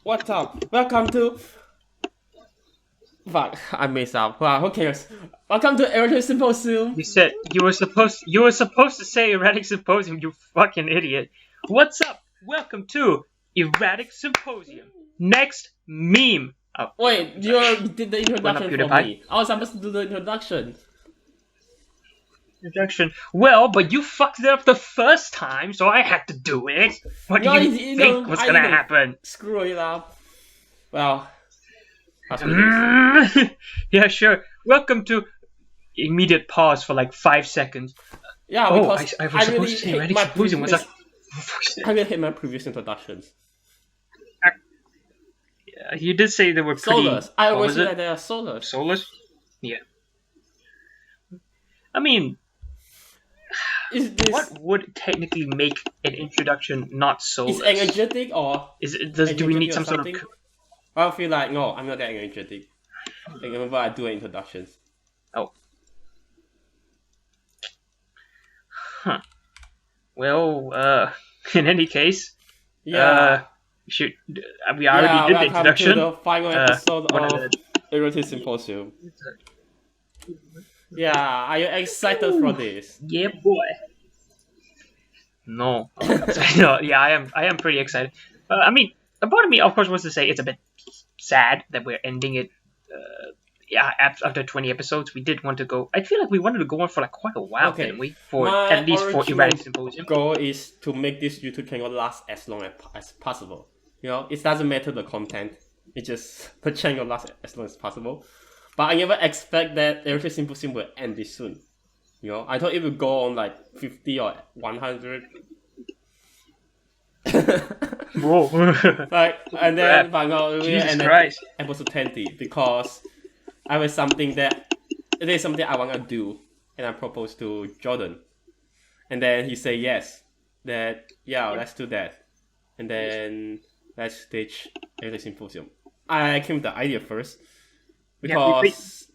What's up? Welcome to. Fuck, I messed up. Wow, who cares? Welcome to Erratic Symposium. You said you were supposed to say Erratic Symposium, you fucking idiot. What's up? Welcome to Erratic Symposium. Next meme. Oh, Wait, you did the what up, introduction for PewDiePie? me. I was supposed to do the introduction. Introduction. Well, but you fucked it up the first time, so I had to do it. What do No, you think was gonna didn't. happen? Screw it up. Well, that's what it is. Yeah, sure. Welcome to immediate pause for like 5 seconds. Yeah, Oh, because I was I supposed really to say hate Erratic my Symposium. Was previous. that? I really hate my previous introductions. You did say they were pretty. Solars. I what always was say it? that they are solars. Soulless? Yeah. I mean, Is this what would technically make an introduction not is soulless? energetic or Do we need some sort of? something? I feel like no, I'm not that energetic. Like whenever I do introductions. Oh. Huh. Well, in any case, Yeah. should we already did the welcome introduction? to the final episode what of are the- Erratic Symposium. Yeah, are you excited for this? Yeah, boy. No. No. Yeah, I am pretty excited. I mean, a part of me, of course, wants to say it's a bit sad that we're ending it. Yeah, after 20 episodes, we did want to go. I feel like we wanted to go on for like quite a while, Okay. didn't we? For My at least for original Erratic Symposium. goal is to make this YouTube channel last as long as possible. You know, it doesn't matter the content. It just the channel lasts as long as possible. But I never expect that Erratic Symposium will end this soon. You know, I thought it would go on like 50 or 100. Whoa. Like, and then but no, we Jesus ended Christ. episode 20 because I was something that it is something I want to do, and I proposed to Jordan, and then he said yes. That yeah, let's do that, and then let's stage a symposium. I came with the idea first because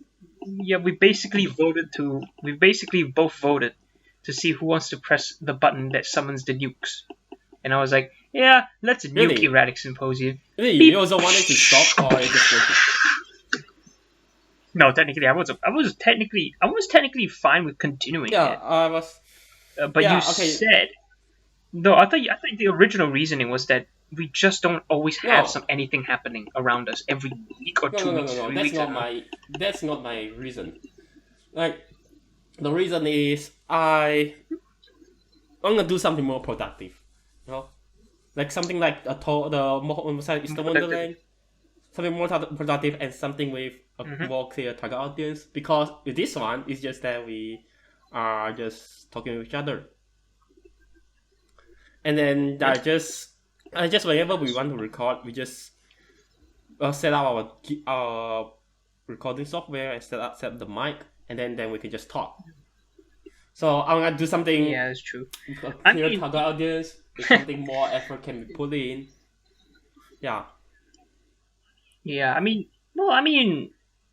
Yeah, we basically both voted to see who wants to press the button that summons the nukes. And I was like, yeah, let's nuke Really? Erratic Symposium. really, Beep. you also wanted to stop or you just wanted. No, technically, I was technically fine with continuing Yeah, it. I was. But yeah, you okay. said no. I thought the original reasoning was that we just don't always have No. anything happening around us every week or 2 weeks. 3 That's weeks. not my. That's not my reason. Like, the reason is I'm gonna do something more productive. You know, like something like the Eastern Productive. Wonderland, something more productive and something with a more clear target audience. Because with this one, it's just that we are just talking with each other, and then I just whenever we want to record, we just set up our recording software and set up the mic, and then we can just talk. So I'm gonna do something Yeah, that's true. with a I clear mean- target audience, with something more effort can be put in. Yeah. Yeah, I mean,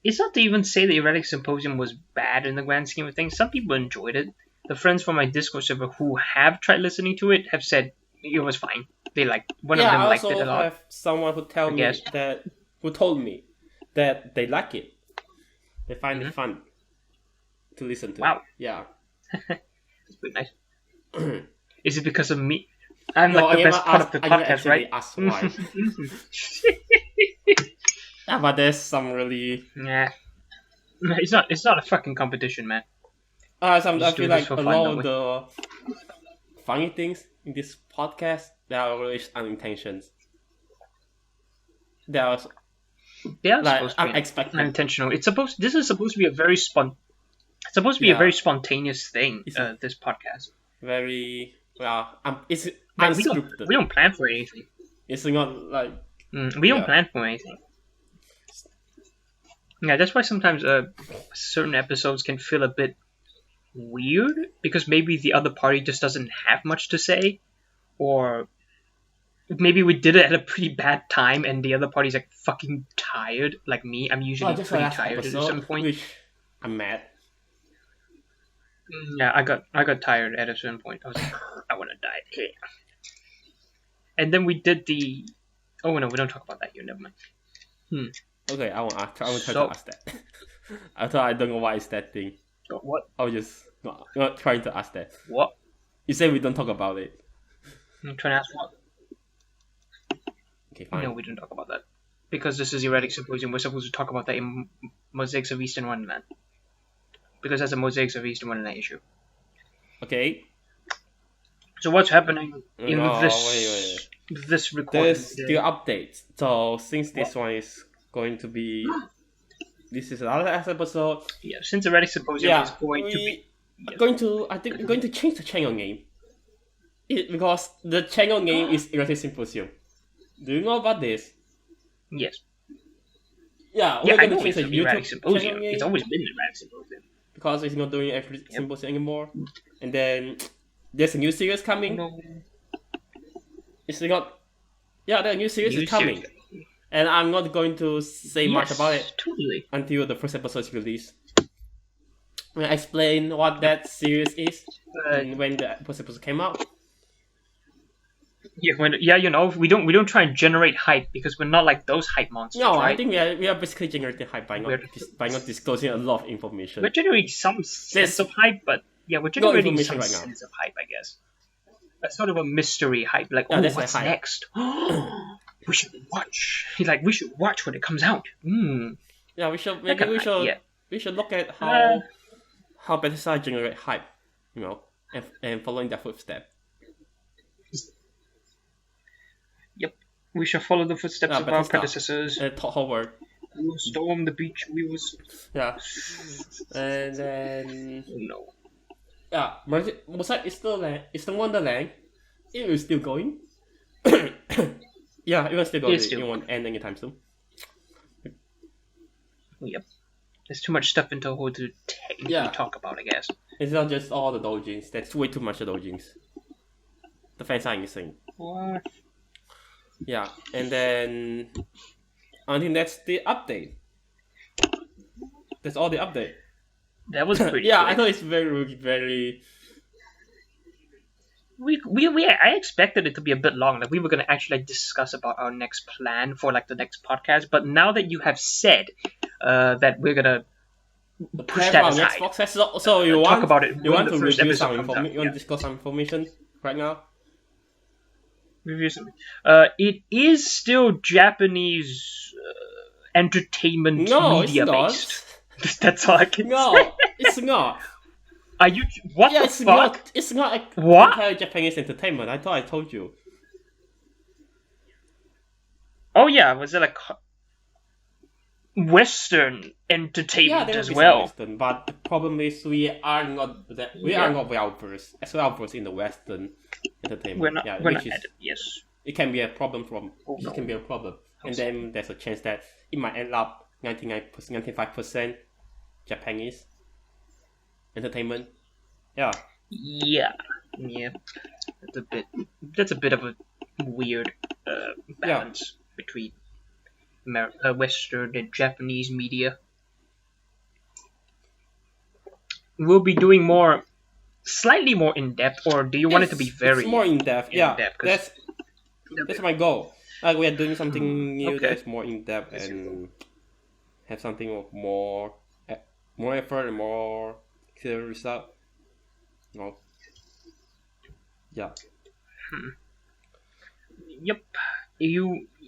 it's not to even say the Erratic Symposium was bad in the grand scheme of things. Some people enjoyed it. The friends from my Discord server who have tried listening to it have said it was fine. They one of them I liked also it a lot. have someone guess. who told me that they like it. They find Mm-hmm. it fun to listen to. Wow. Yeah. It's pretty nice. Is it because of me? I'm No, like the I best never part of asked- the I never podcast, actually right? asked why. Yeah, but there's some really Yeah. It's not a fucking competition, man. I just feel do this like for a fun, lot don't of the funny things in this podcast they are always unintentional. They are They are like supposed to be unexpected. unintentional. This is supposed to be a very Yeah. spontaneous thing. It's- This podcast. Very well. It's Man, unscripted. we don't plan for anything. It's not like We don't Yeah. plan for anything. Yeah, that's why sometimes certain episodes can feel a bit weird because maybe the other party just doesn't have much to say, or maybe we did it at a pretty bad time and the other party's like fucking tired, like me. I'm usually just pretty last tired at episode, some point. which I'm mad. Yeah, I got tired at a certain point. I was like, I want to die. And then we did the Oh no, we don't talk about that here. Never mind. Okay, I won't try to So- ask that. I thought I don't know what is that thing. What? I was just not trying to ask that. What? You say we don't talk about it. I'm trying to ask what? Okay, fine. No, we don't talk about that. Because this is Erratic Symposium, we're supposed to talk about that in Mosaics of Eastern Wonderland. Because that's a Mosaics of Eastern Wonderland issue. Okay. So what's happening in No, this wait. this recording There's today? still updates. So since this one is going to be, this is another episode. Yeah, since Erratic Symposium is going to be... I think we're going to change the channel name. Because the channel name is Erratic Symposium. Do you know about this? Yes. Yeah, Yeah, we're I going to know change it's the Erratic YouTube Symposium. channel name It's always been Erratic Symposium. because it's not doing Erratic Symposium anymore. And then there's a new series coming. No. It's not. Yeah, the new series is coming. Series. And I'm not going to say much about it Totally. until the first episode is released. I'm gonna explain what that series is and when the first episode came out. Yeah, you know, we don't try and generate hype because we're not like those hype monsters. No, right? I think we are basically generating hype by not disclosing a lot of information. We're generating some sense of hype, but yeah, we're generating information some right now. sense of hype, I guess. That's sort of a mystery hype, like, Yeah, oh, that's what's my hype. next? We should watch. Like, we should watch when it comes out. Yeah, we should That kind of hype, yeah. we should look at how Bethesda generate hype, you know, and following their footsteps. Yep. We shall follow the footsteps of our Bethesda. predecessors. Todd Howard. We will storm the beach. We will. Yeah, and then Oh no. yeah, Mosaic is still it's the Wonderland. It is still going. Yeah, it was still going. It's still It won't end anytime soon. Yep. There's too much stuff into who to technically talk about, I guess. It's not just all the doujins. That's way too much of doujins. The fans are insane. What? Yeah, and then I think that's the update. That's all the update. That was pretty. Yeah, quick. I know it's very. I expected it to be a bit long. Like we were gonna actually like discuss about our next plan for like the next podcast. But now that you have said that we're gonna push that aside, next podcast. So you want talk about it. You when want the to first review episode some comes out. information? You want to discuss some information right now? Review something. It is still Japanese entertainment media based. That's all I can say. No, it's not. Are you? What Yeah, the it's fuck? not. It's not a What? entire Japanese entertainment. I thought I told you. Oh yeah, was it like Western Yeah, entertainment there as will be well? some Western, but the problem is we are not well versed in the Western entertainment. We're not. Yeah, We're which not. is Yes. it can be a problem Oh, no. It can be a problem, and then there's a chance that it might end up 95% Japanese entertainment. Yeah. Yeah. Yep. That's a bit of a weird balance between Western and Japanese media. We'll be doing slightly more in depth, or do you want it to be very It's more in depth. Yeah, in-depth, 'cause- that's my goal. Like we are doing something new okay. that's more in depth and have something of more effort and more clear result. No. Yeah. Yep.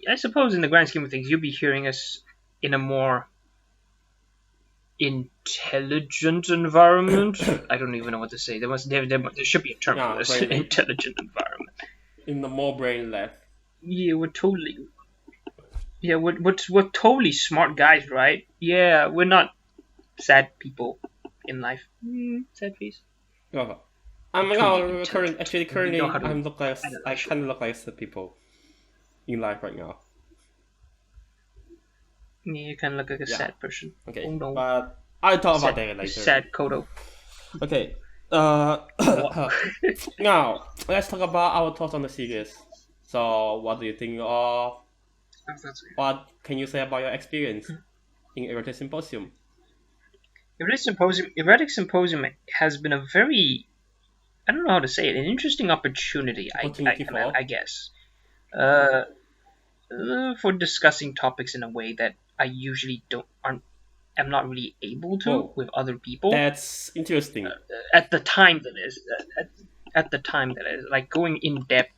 I suppose in the grand scheme of things, you'll be hearing us in a more intelligent environment. I don't even know what to say. There should be a term for this. brain- Intelligent environment. In the more brain left. Yeah, we're totally smart guys, right? Yeah, we're not sad people in life. Sad face. Oh. I'm Totally currently know how to I look like analyze I kind of look like the people in life right now. Yeah, you kind of look like a Yeah. sad person. Okay, Oh no. but I'll talk about that later. Sad Kodo. Okay. Now let's talk about our thoughts on the series. So, what do you think of? What can you say about your experience in Erratic Symposium? Erratic Symposium has been a very, I don't know how to say it, an interesting opportunity, Opportunity for? I guess. for discussing topics in a way that I usually am not really able to Whoa, with other people. that's interesting. At the time that is, at the time that is, like going in depth,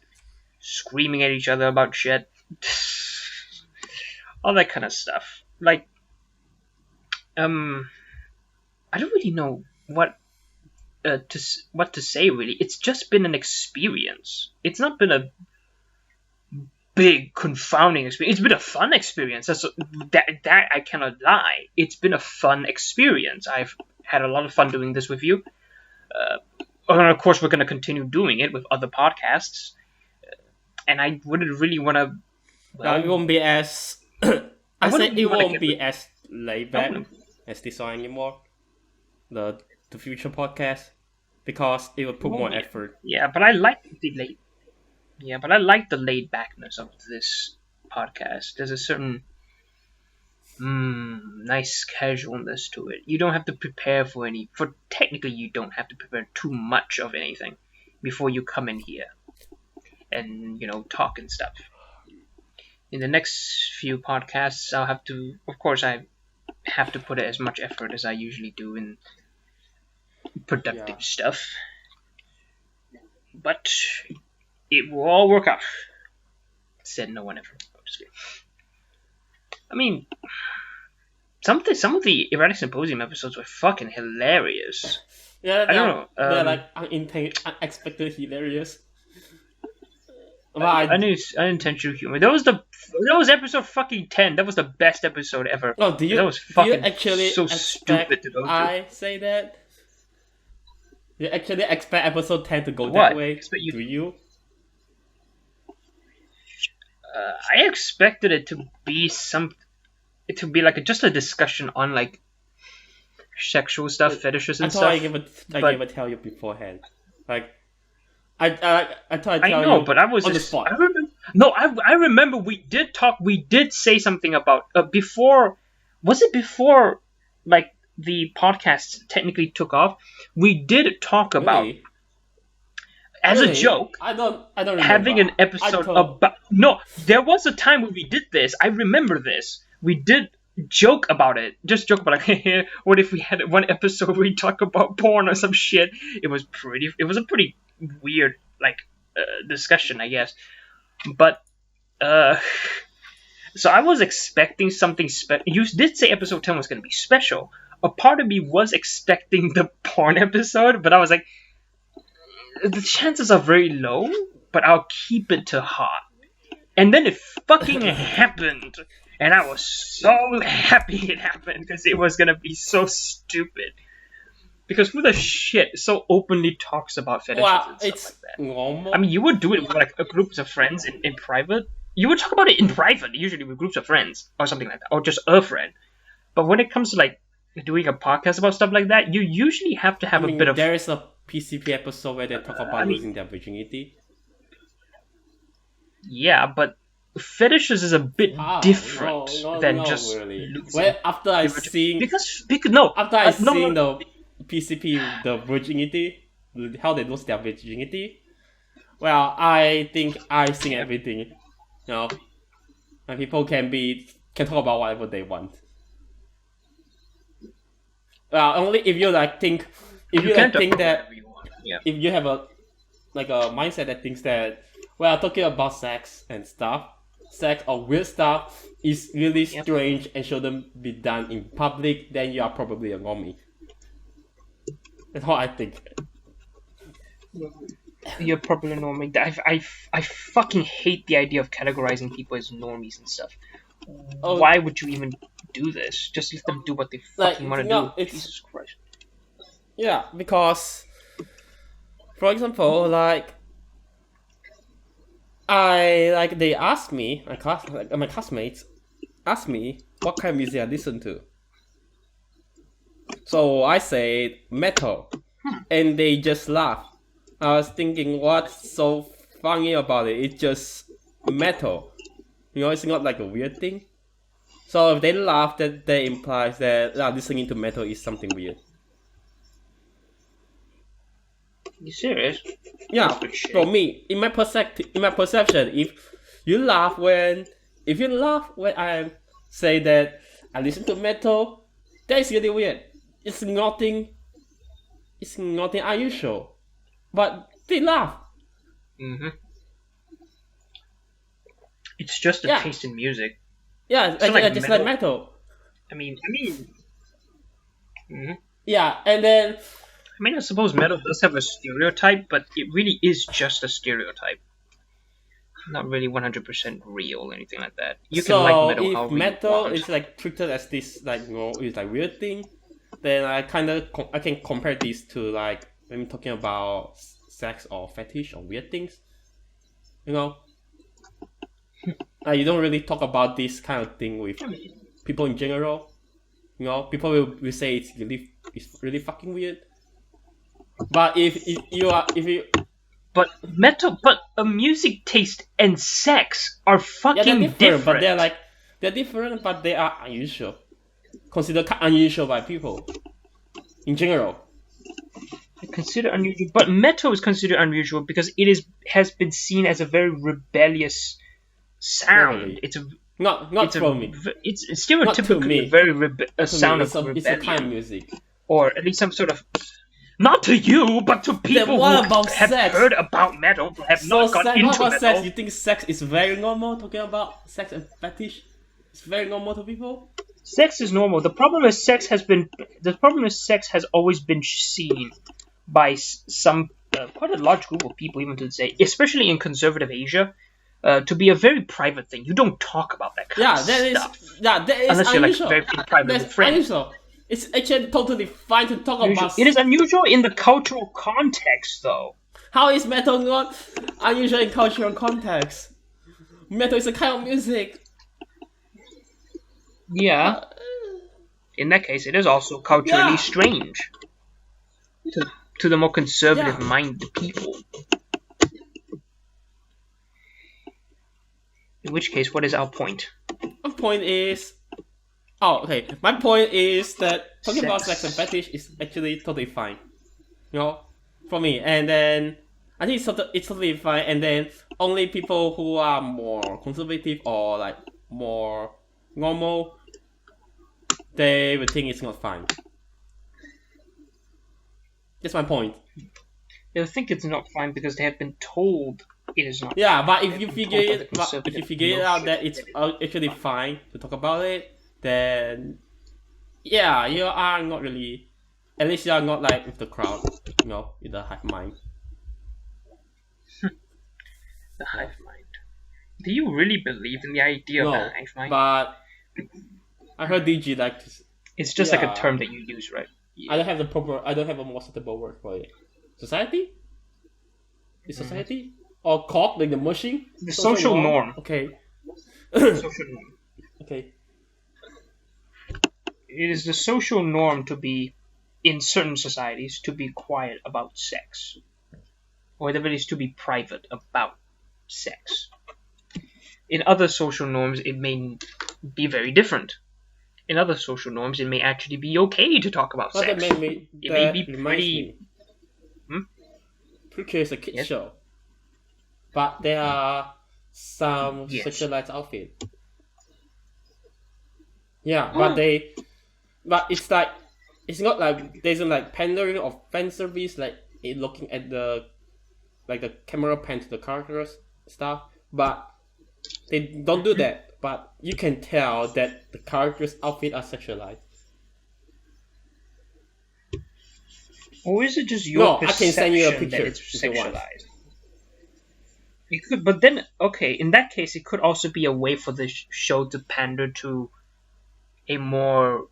screaming at each other about shit, all that kind of stuff. Like, I don't really know what to say. Really, it's just been an experience. It's not been a big confounding experience. It's been a fun experience. That I cannot lie. It's been a fun experience. I've had a lot of fun doing this with you. And of course, we're going to continue doing it with other podcasts. And I wouldn't really want to. Well, it won't be as. I said it won't be as laid back as this one anymore. The future podcast, because it will put more effort. Yeah, but I like the late. Yeah, but I like the laid backness of this podcast. There's a certain nice casualness to it. You don't have to prepare technically you don't have to prepare too much of anything before you come in here and, talk and stuff. In the next few podcasts, I have to put as much effort as I usually do in productive stuff. But it will all work out. Said no one ever. I mean, some of the Erratic Symposium episodes were fucking hilarious. Yeah, I don't know. They're like unexpected hilarious. Unintentional humor. That was episode fucking 10. That was the best episode ever. Oh, that was fucking do you actually so stupid to go through. I say that? You actually expect episode 10 to go What? that way? Do you? I expected it to be like just a discussion on like sexual stuff, fetishes and I thought stuff. I gave a tell you beforehand. Like, I thought I'd tell I know, you but I was on the spot. I remember we did say something about before. Was it before like the podcast technically took off? We did talk about. Really? As a joke, I don't remember. Having an episode about there was a time when we did this. I remember this. We did joke about it. Just joke about like, what if we had one episode where we talk about porn or some shit? It was a pretty weird like discussion, I guess. But so I was expecting something special. You did say episode 10 was going to be special. A part of me was expecting the porn episode, but I was like, the chances are very low, but I'll keep it to hot. And then it fucking happened. And I was so happy it happened, because it was going to be so stupid. Because who the shit so openly talks about fetishes and stuff like that? Normal. I mean, you would do it with like a group of friends in private. You would talk about it in private, usually with groups of friends, or something like that, or just a friend. But when it comes to like doing a podcast about stuff like that, you usually have to have a bit of... There is a PCP episode where they talk about losing their virginity. Yeah, but fetishes is a bit different than just really. losing. Well, after I seen the PCP, the virginity, how they lose their virginity. Well, I think I've seen everything. And people can talk about whatever they want. Well, only if you like think. If you like think that, if you have a mindset that thinks that, well, talking about sex and stuff, sex or weird stuff is really strange and shouldn't be done in public, then you are probably a normie. That's what I think. You're probably a normie. I fucking hate the idea of categorizing people as normies and stuff. Why would you even do this? Just let them do what they fucking want to do. Jesus Christ. Yeah, because, for example, they asked me, my classmates asked me what kind of music I listen to. So I said metal, and they just laughed. I was thinking, what's so funny about it? It's just metal. It's not like a weird thing. So if they laugh, that implies that listening to metal is something weird. You serious? Yeah, for me, in my perception, if you laugh when if you laugh when I say that I listen to metal, that is really weird. It's nothing. It's nothing unusual, but they laugh. Mm-hmm. It's just a Yeah. taste in music. Yeah, So, like, just metal- like metal. I mean. Mhm. Yeah, and then I suppose metal does have a stereotype, but it really is just a stereotype. Not really 100% real or anything like that. You can so like metal if however metal you want. is like treated as this like is like weird thing, then I can compare this to like when we're talking about sex or fetish or weird things. You know, you don't really talk about this kind of thing with people in general. You know, people will say it's really fucking weird. But if you But music taste and sex are fucking they're different, but different. they're different, but they are unusual. Considered unusual by people in general. Considered unusual, but metal is considered unusual because has been seen as a very rebellious sound. Really. It's a Not from me. It's Not to stereotypically me. a very To sound me, of rebellion, it's a kind of music. or at least some sort of. Not to you, but to people what who about have sex? heard about metal, but have not got What into about metal. sex? You think sex is very normal? Talking about sex and fetish, it's very normal to people. Sex is normal. The problem is sex has always been seen by some quite a large group of people, even to say, especially in conservative Asia, to be a very private thing. You don't talk about that kind of stuff. That is Unless you're unusual. like very private with That's friends. unusual. It's actually totally fine to talk about. It is unusual in the cultural context, though. How is metal not unusual in cultural context? Metal is a kind of music. Yeah. In that case, it is also culturally Yeah. strange to the more conservative Yeah. minded people. In which case, what is our point? My point is, okay. My point is that talking about Sex. sex and fetish is actually totally fine. You know, for me. And then I think it's totally fine. And then only people who are more conservative or like more normal, they would think it's not fine. That's my point. They'll think it's not fine because they have been told it is not. Yeah, but if you They've been figure told by the it, but if conservative you figure it out that it's notion actually fine to talk about it, then yeah, you are not really. At least you are not like with the crowd, you know, with the hive mind. The hive mind. Do you really believe in the idea of No, the hive mind? but I heard DG like to. It's just like yeah. a term that you use, right? I don't have a more suitable word for it. Society? Is society? Or cock like the mushing? The social norm. Okay. Social norm. Okay. It is the social norm to be, in certain societies, to be quiet about sex. Or at the very least, to be private about sex. In other social norms, it may be very different. In other social norms, it may actually be okay to talk about But sex. that may be pretty- me. Hmm? Precure is a kid Yes. show. But there are some Yes. sexualized outfit. Yeah, but it's like it's not like there's like pandering or fan service like it looking at the camera pan to the characters stuff, but they don't do that. But you can tell that the characters' outfit are sexualized. Or is it just your No, I perception can send you a that picture it's if you want. sexualized? It could, but then, okay, in that case, it could also be a way for the show to pander to a more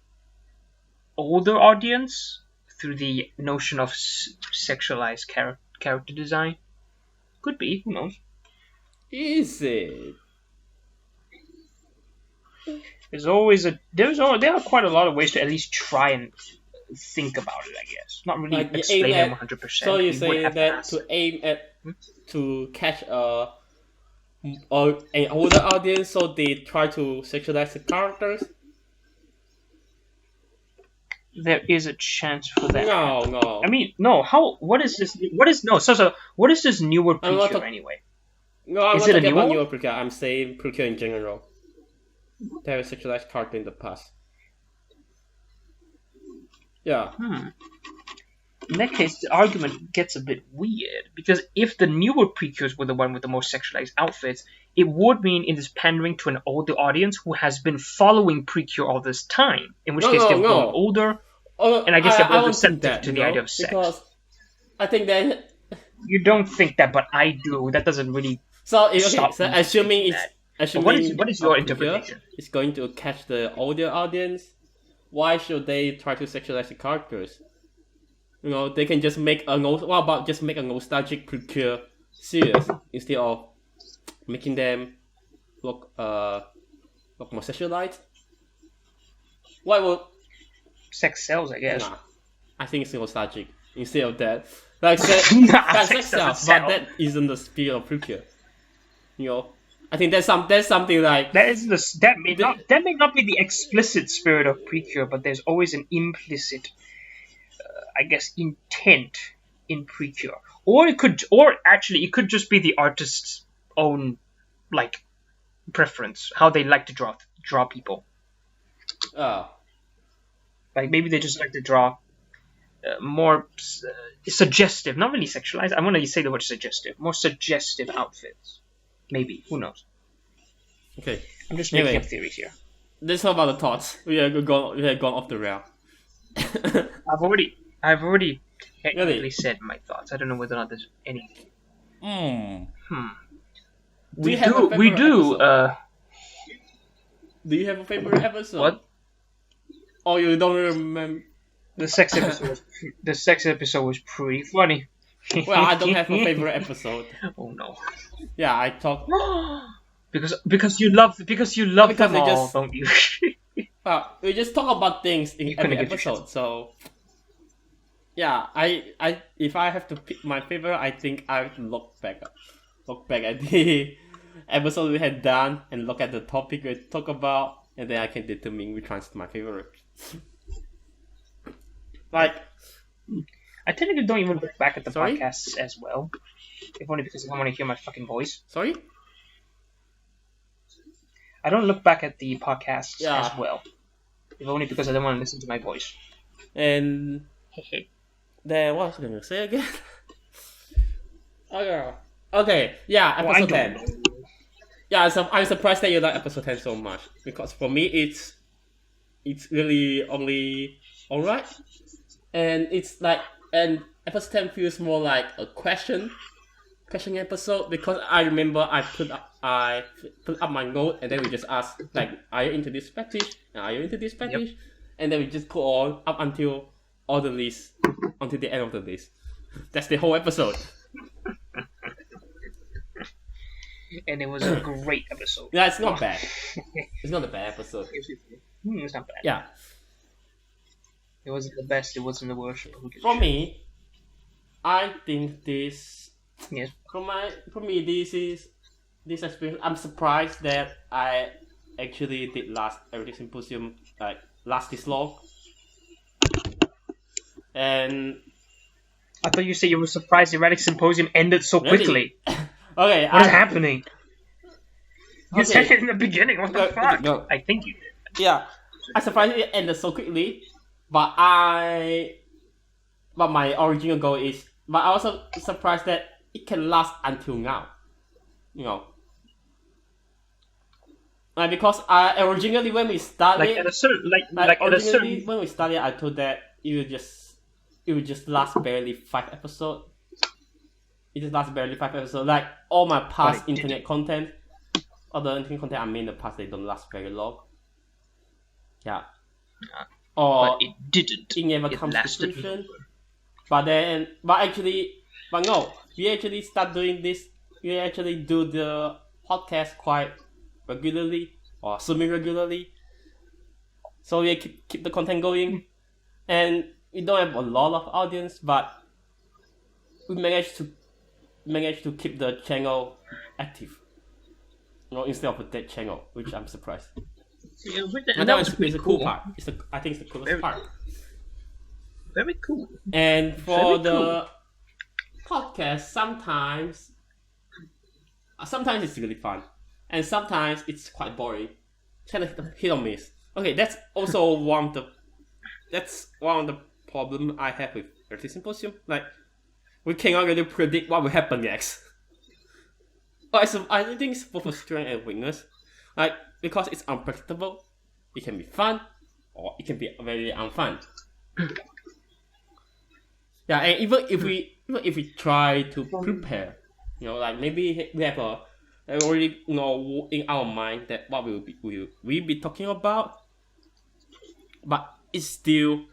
older audience through the notion of sexualized character design. Could be, who knows? Is it? There are quite a lot of ways to at least try and think about it, I guess. Not really Like, you explain aim it at- 100%. So You you're would saying have to that ask. to aim at to catch an older audience, so they try to sexualize the characters? There is a chance for that. No. I mean, no. What is this? What is no? So what is this newer I'm not Precure talk- anyway? No, I'm Is not it a talking new about one? newer Precure. I'm saying Precure in general. there is sexualized character in the past. Yeah. In that case, the argument gets a bit weird, because if the newer Precures were the one with the most sexualized outfits, it would mean it is pandering to an older audience who has been following Precure all this time, in which case they've grown older, and I guess they're more receptive to the idea of sex. Because I think that... You don't think that, but I do. That doesn't really stop me assuming that. Assuming what is your interpretation? It's going to catch the older audience. Why should they try to sexualize the characters? They can just make what about just make a nostalgic Precure series instead of making them look more sexualized? Why would sex sells? I guess. Nah, I think it's nostalgic instead of that. Like sex sells, but that isn't the spirit of Precure. I think there's something like that may not be the explicit spirit of Precure, but there's always an implicit, I guess, intent in Precure, or it could just be the artist's own preference, how they like to draw people. Like maybe they just like to draw more suggestive, not really sexualized. I want to say the word suggestive, more suggestive outfits. Maybe, who knows? Okay, I'm just making up theories here. Let's talk about the thoughts. We have gone off the rail. I've already technically said my thoughts. I don't know whether or not there's anything. We do. Do you have a favorite episode? What? Oh, you don't remember? The sex episode was pretty funny. Well, I don't have a favorite episode. Oh no. Yeah, I talk because you love them all, don't you? We just talk about things in every episode. So yeah, I if I have to pick my favorite, I think I would look back at the episode we had done and look at the topic we talk about, and then I can determine which one's my favorite. Like, I technically don't even look back at the podcasts as well, if only because I want to hear my fucking voice. Sorry? I don't look back at the podcasts as well, if only because I don't want to listen to my voice. And then what was I going to say again? Okay, yeah, episode 10. Yeah, so I'm surprised that you like episode 10 so much, because for me it's really only alright, and it's like, and episode 10 feels more like a question episode, because I remember I put up my note, and then we just ask like, are you into this fetish? Are you into this fetish? Yep. And then we just go on up until all the list, until the end of the list. That's the whole episode. And it was a great episode. Yeah, it's not bad. It's not a bad episode. It's not bad. Yeah. It wasn't the best, it wasn't the worst. For me, I think this... Yes. For me, this experience... I'm surprised that I actually did Erratic Symposium, last this long. And... I thought you said you were surprised Erratic Symposium ended so quickly. Okay, what is happening? You said it in the beginning. What the fuck? No. I think you did. Yeah, I'm surprised it ended so quickly. But my original goal is. But I also surprised that it can last until now. Because originally when we started, when we started, I thought that it would just last barely 5 episodes. It just lasts barely 5 episodes. Like all my past internet content, other internet content I made in the past, they don't last very long. Yeah. Or but it didn't. It never comes to fruition. But no. We actually start doing this. We actually do the podcast quite regularly or semi-regularly. So we keep the content going, and we don't have a lot of audience, but we managed to keep the channel active, instead of a dead channel, which I'm surprised. Yeah, and that was the cool part. I think it's the coolest part. Very cool. And for the podcast, sometimes it's really fun, and sometimes it's quite boring. kind of hit or miss. Okay, that's also one of the problem I have with Erratic Symposium. Like, we cannot really predict what will happen next. I think it's both a strength and weakness. Like, because it's unpredictable, it can be fun, or it can be very unfun. Yeah, and even if we try to prepare, like maybe we have already know in our mind that what will we be talking about, but it's still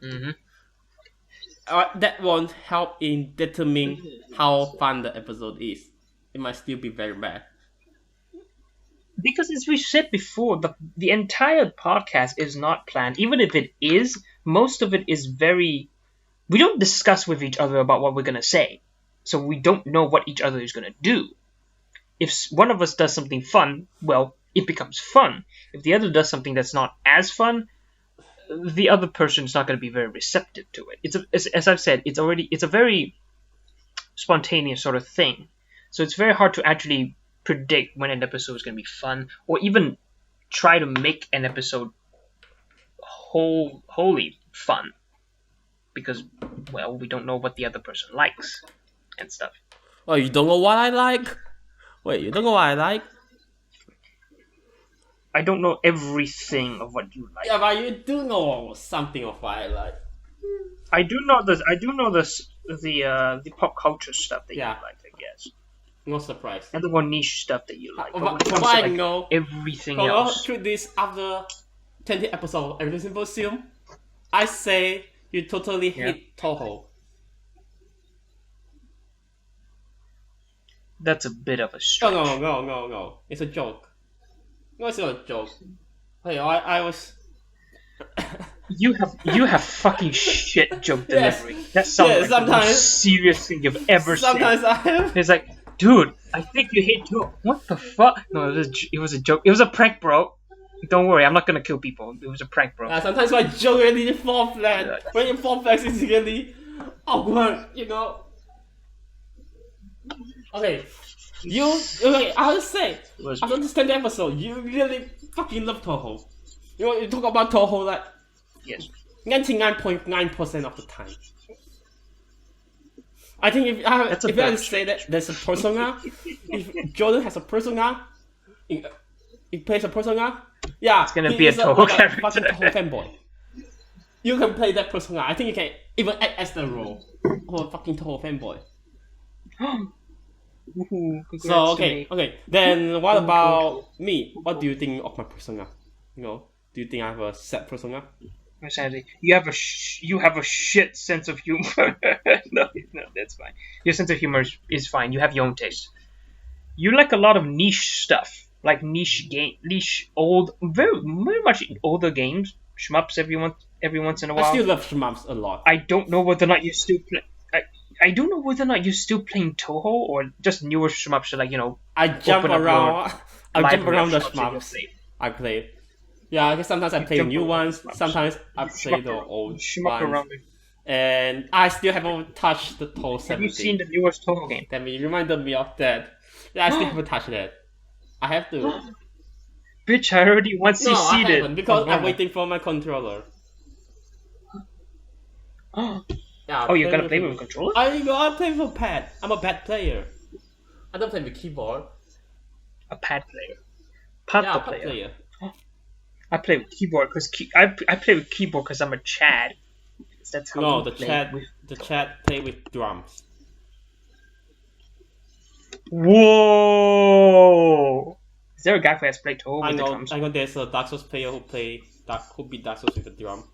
that won't help in determining how fun the episode is. It might still be very bad. Because as we said before, the entire podcast is not planned. Even if it is, most of it is very... We don't discuss with each other about what we're going to say. So we don't know what each other is going to do. If one of us does something fun, well, it becomes fun. If the other does something that's not as fun, the other person's not going to be very receptive to it. As I've said, it's a very spontaneous sort of thing. So it's very hard to actually predict when an episode is going to be fun, or even try to make an episode wholly fun, because, well, we don't know what the other person likes and stuff. Oh, you don't know what I like? Wait, you don't know what I like? I don't know everything of what you like. Yeah, but you do know something of what I like. I do know the pop culture stuff that you like, I guess. No surprise. And the more niche stuff that you like. But I know everything else. Through this after 20 episodes of Erratic Symposium, I say you totally hate Toho. That's a bit of a stretch. No. It's a joke. No, it's not a joke. Hey, I was... You have fucking shit joke delivery. Yes. That sounds like the most serious thing you've ever said. Sometimes I have. It's like, dude, I think you hate Toho. What the fuck? No, it was a joke. It was a prank, bro. Don't worry, I'm not gonna kill people. It was a prank, bro. Sometimes my joke really fall flat. When you fall flat, it's really awkward, Okay. I'll say, after this 10th episode, you really fucking love Toho. You talk about Toho like... Yes. 99.9% of the time. I think if I had to say that there's a persona, if Jordan has a persona, he plays a persona, it's gonna be a Toho character. Fucking Toho fanboy. You can play that persona. I think you can even act as the role of a fucking Toho fanboy. So okay. Then what about me? What do you think of my persona? Do you think I have a set persona? Sadly, you have a shit sense of humor. no, that's fine. Your sense of humor is fine. You have your own taste. You like a lot of niche stuff, like niche old, very much older games, shmups every once in a while. I still love shmups a lot. I don't know whether or not you still play. I don't know whether or not you're still playing Toho or just newer shmups like I jump around. I jump around the shmups I play. Yeah, I guess sometimes I play the new ones. Sometimes I play the old ones. And I still haven't touched the Toho 17. Have you seen the newest Toho game? That reminded me of that. Yeah, I still haven't touched that. I have to. Bitch, I already once succeeded. I haven't, because I'm waiting for my controller. Yeah, you're gonna play with a controller? I play with a pad. I'm a pad player. I don't play with keyboard. A pad player. Pad player. I play with keyboard because I play with keyboard because I'm a Chad. That's how the Chad play with drums. Whoa! Is there a guy who has played Toho with the drums? I know there's a Dark Souls player who beat Dark Souls with a drum.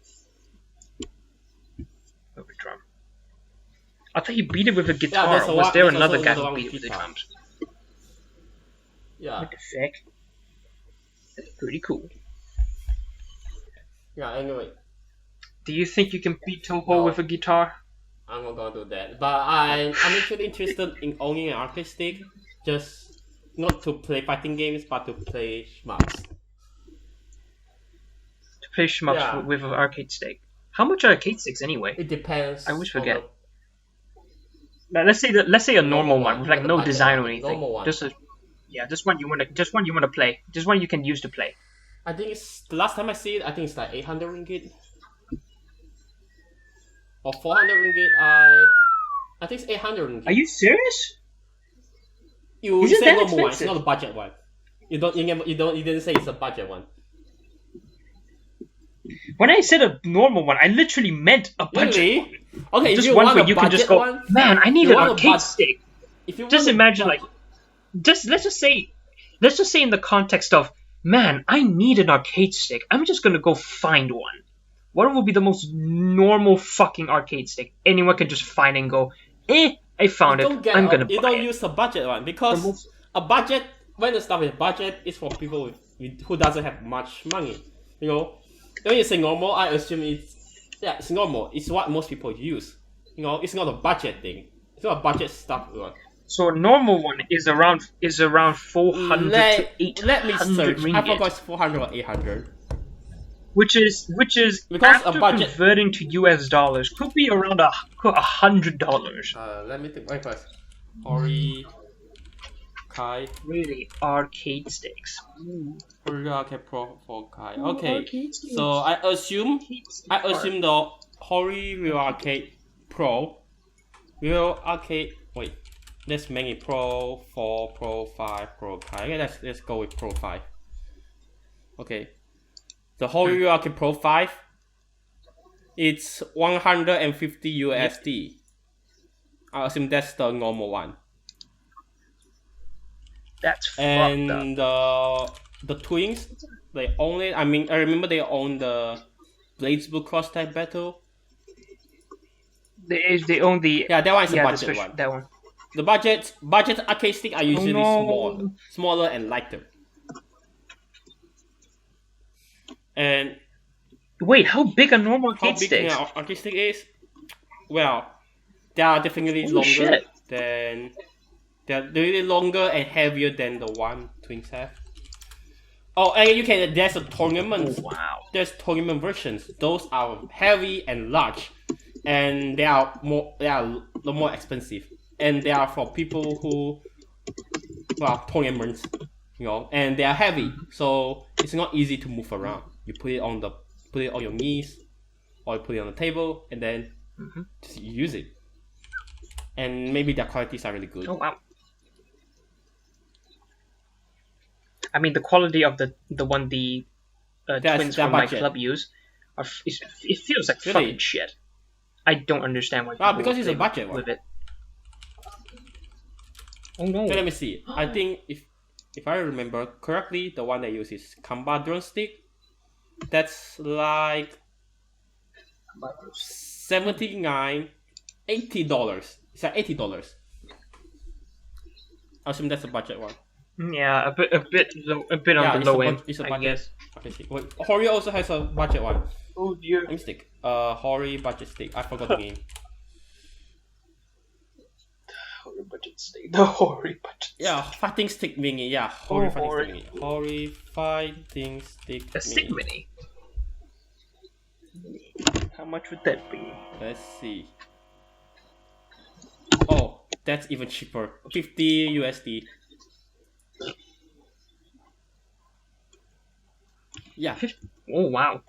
With a drum. I thought he beat it with a guitar. Yeah, was there another guy who beat it with the drums? Yeah. What the fuck? That's pretty cool. Yeah, anyway. Do you think you can beat Toho with a guitar? I'm not gonna do that. But I'm actually interested in owning an arcade stick. Just not to play fighting games, but to play shmups. To play shmups with an arcade stick. How much are arcade sticks anyway? It depends. I always forget. Now, let's say a normal one with like no design or anything. Just one you wanna play. Just one you can use to play. I think it's the last time I see it. I think it's like 800 ringgit or 400 ringgit. I think it's 800 ringgit. Are you serious? You Isn't said that normal one. It's expensive? not a budget one. You didn't say it's a budget one. When I said a normal one, I literally meant a budget Really? one. Okay, if Just you one want where a you can just budget go, one, man, I need you an want a arcade bud- stick. if you Just want a imagine, bud- let's just say in the context of, man, I need an arcade stick. I'm just gonna go find one. What would be the most normal fucking arcade stick anyone can just find and go, I found it. I'm gonna buy you don't it. use a budget one because The most- a budget, when the stuff is budget, is for people who doesn't have much money. You know, when you say normal, I assume it's normal. It's what most people use. You know, it's not a budget thing. It's not a budget stuff. So a normal one is around 400 to 800 Let me search. ringgit, I forgot it's 400 or 800. which is Because a after budget- converting to US dollars could be around $100. Let me think. Wait first. Hori Kai. Really, arcade sticks. Hori Arcade Pro for Kai. Ooh, Okay. arcade sticks. So I assume Arcade sticks the Hori Real Arcade Pro, Real Arcade. Wait, there's many Pro 4, Pro 5, Pro 5. Okay, let's go with Pro 5. Okay, the Hori Real Arcade Pro 5. It's 150 USD. I assume that's the normal one. That's fucked up. And the twins, they own it. I mean, I remember they own the Blades Blue Cross Type Battle. They own the Yeah, that one is a the budget special- one. That one. The budget arcade stick are usually no. smaller and lighter. And Wait, how big a normal how arcade big stick? an arcade stick is? Well, they are definitely Holy longer shit. than they're really longer and heavier than the one twins have. Oh, and you can there's a tournament. Wow. There's tournament versions. Those are heavy and large, and they are more expensive, and they are for people who tournaments, you know, and they are heavy, so it's not easy to move around. You put it on your knees, or you put it on the table, and then just use it. And maybe their qualities are really good. Oh wow. I mean, the quality of the twins their from my budget. club use, it feels like Really? fucking shit. I don't understand why people Because it's a play budget one. with it. Oh no. So let me see. I think if I remember correctly, the one they use is Kamba Drone Stick. That's like $79, $80. It's like $80. I assume that's a budget one. Yeah, a bit on Yeah, the it's low a end. it's a I budget. guess. Okay, see. Wait, Hori also has a budget one. Oh dear. Let me stick. Hori budget stick. I forgot the name. Hori budget stick. The Hori budget. Yeah, fighting stick mini. Yeah, Hori Oh, fighting Hori. stick mini. Hori fighting stick A stick mini. mini. How much would that be? Let's see. Oh, that's even cheaper. 50 USD. Yeah. Oh wow.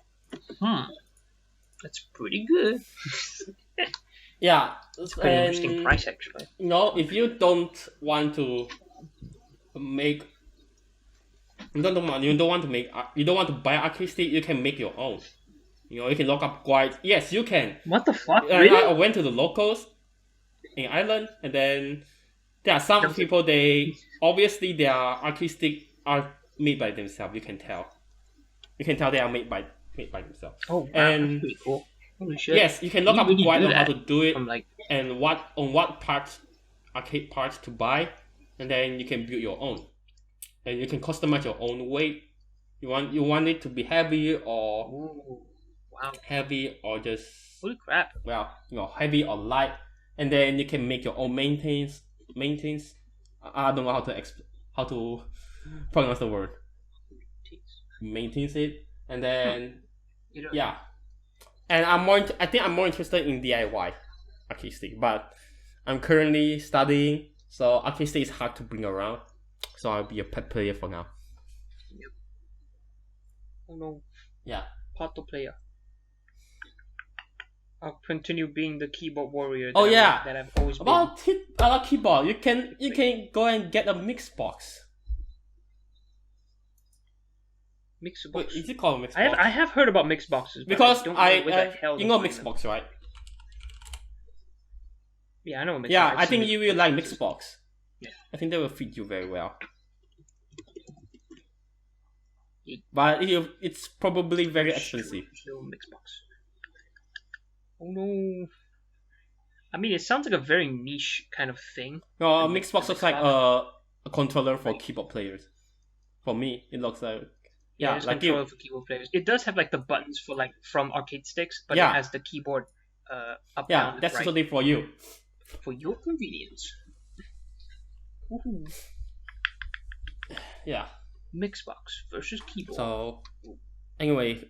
That's pretty good. Yeah. It's a pretty interesting And, price actually. you know, if you don't want to make you don't want to buy arcade stick, you can make your own. You know, you can look up quite. Yes, you can. What the fuck? And Really? I went to the locals in Ireland, and then there are some people. They obviously their arcade stick are made by themselves. You can tell. You can tell they are made by themselves. Oh wow, and that's pretty cool. Holy shit. Yes, you can look You up really quite do on how that. to do it I'm like, and what parts, arcade parts to buy, and then you can build your own, and you can customize your own weight. You want it to be heavy or ooh, wow. just Holy crap. heavy or light, and then you can make your own maintenance. I don't know how to pronounce the word. Maintains it, and then You don't yeah, and I think I'm more interested in DIY arcade stick, but I'm currently studying, so arcade stick is hard to bring around, so I'll be a pet player for now. Oh no, Yeah. Pato player. I'll continue being the keyboard warrior. Oh yeah. That I've always been. About keyboard, you can go and get a mix box. Mix box. Wait, is it called a mix box? I have heard about mix boxes. Because you know mix box, right? Yeah, I know. Yeah, I think you will like mix box. Yeah. I think they will fit you very well. But it's probably very expensive. Mix box. Oh no. I mean, it sounds like a very niche kind of thing. No, a mix box looks like a controller for keyboard players. For me, it looks like it's like controller for keyboard players. It does have like the buttons for like from arcade sticks, but it has the keyboard up down. That's totally for you. For your convenience. Woohoo. Yeah. Mixbox versus keyboard. So, anyway,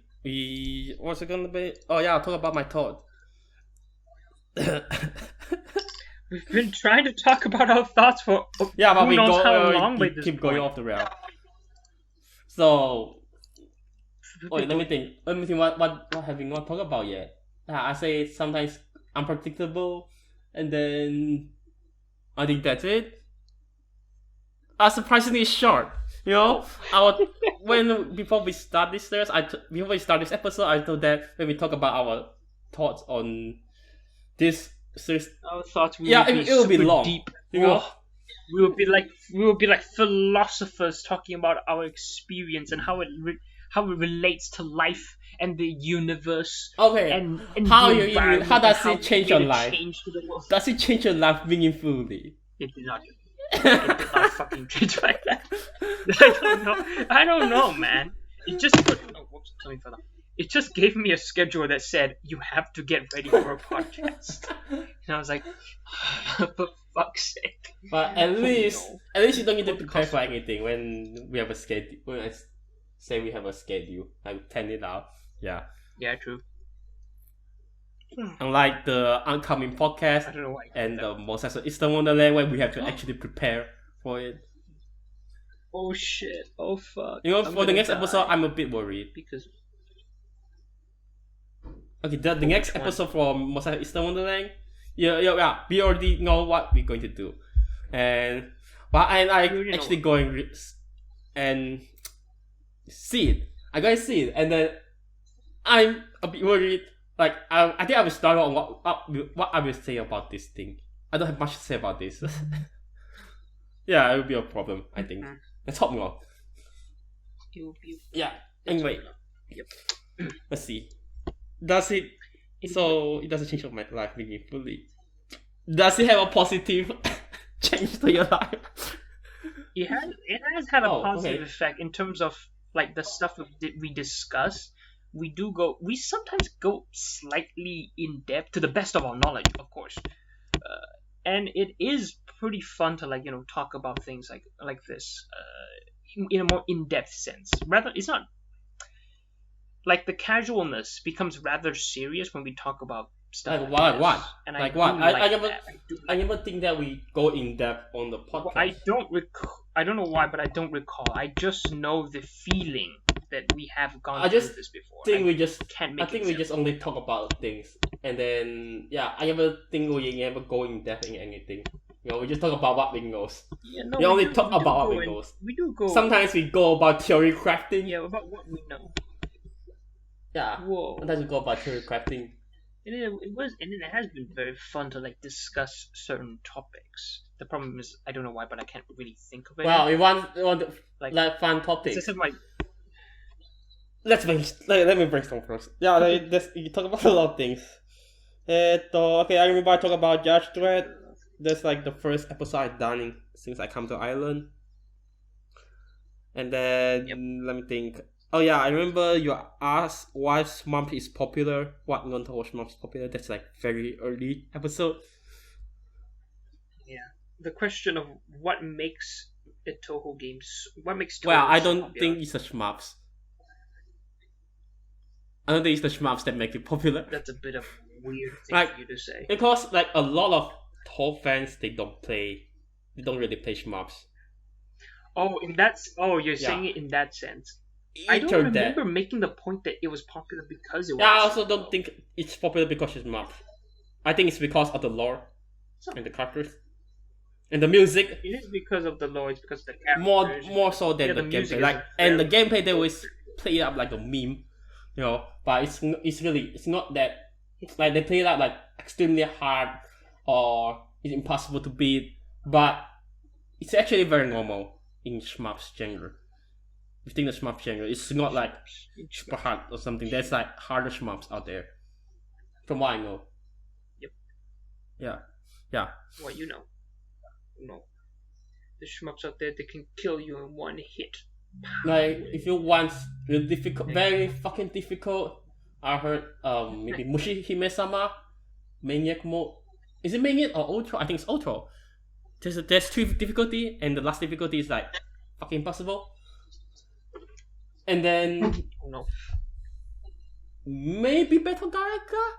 what's it gonna be? Oh yeah, I'll talk about my thought. We've been trying to talk about our thoughts for but who we knows how long we by this keep point. going off the rail. So, wait, let me think. What have we not talked about yet? I say sometimes unpredictable, and then I think that's it. Surprisingly short. You know, before we start this episode, I thought that when we talk about our thoughts on this series, our thoughts it will be long. Deep. You know, we will be like philosophers talking about our experience and how it relates to life and the universe. Okay, and how does it change your life? Does it change your life meaningfully? It did not. It did not fucking change my life. I don't know, man. It just It just gave me a schedule that said you have to get ready for a podcast, and I was like, for fuck's sake. But at least you don't need to prepare for anything when we have a schedule. When I say we have a schedule, I plan it out. Yeah. Yeah, true. Unlike the upcoming podcast I don't know why and the Moses Eastern Wonderland, where we have to actually prepare for it. Oh shit! Oh fuck! You know, for the next episode, I'm a bit worried because. Okay, the next episode for Moses Eastern Wonderland, yeah, we already know what we're going to do, and I actually going and see it. I'm going to see it, and then I'm a bit worried. Like, I think I will start on what I will say about this thing. I don't have much to say about this. Yeah, it will be a problem, I think. Let's talk more. Yeah, anyway. Yep. Let's see. Does it... So, it doesn't change my life meaningfully. Does it have a positive change to your life? It has had a positive effect in terms of, like, the stuff we discuss. We sometimes go slightly in depth to the best of our knowledge, of course, and it is pretty fun to talk about things like this in a more in-depth sense. Rather, it's not like the casualness becomes rather serious when we talk about stuff like what? And like what? I never think that we go in depth on the podcast. Well, I don't know why, but I don't recall. I just know the feeling that we have gone through this before. We just only talk about things, and then I never think we never go in depth in anything. You know, we just talk about what we know. We only talk about what we know. We do go. Sometimes we go about theory crafting. Yeah, about what we know. Yeah. Whoa. Sometimes we go about theory crafting. And it has been very fun to discuss certain topics. The problem is I don't know why, but I can't really think of it. Well, we want fun topics. Let me brainstorm first. Yeah, you talk about a lot of things. Okay, I remember I talked about Judge Dredd. That's like the first episode I've done since I come to Ireland. And then let me think. Oh yeah, I remember you asked why Smurf is popular. What non-Toho Smurf is popular? That's like very early episode. Yeah, the question of what makes a Toho game. What makes Toho I so don't popular? think it's the Smurfs. I don't think it's the Smurfs that make it popular. That's a bit of a weird thing for you to say. Because a lot of Toho fans they don't really play Smurfs. You're saying it in that sense. I don't turned that. remember making the point that it was popular because it was. Yeah, I also don't think it's popular because it's Shmups. I think it's because of the lore and the characters and the music. It is because of the lore. It's because of the characters. More so than the music gameplay. Like, and the gameplay they always play it up like a meme, you know. But it's not that. It's like they play it up like extremely hard or it's impossible to beat. But it's actually very normal in Shmups genre. Within the Shmups genre, it's not like super hard or something. There's like harder Shmups out there, from what I know. Yeah. What you know? No. The shmups out there, they can kill you in one hit. Like if you want really difficult, very fucking difficult, I heard maybe Mushi Hime-sama, Maniac mode. Is it Maniac or Ultra? I think it's Ultra. There's 2 difficulty, and the last difficulty is like fucking impossible. And then No. Maybe Battle Garga.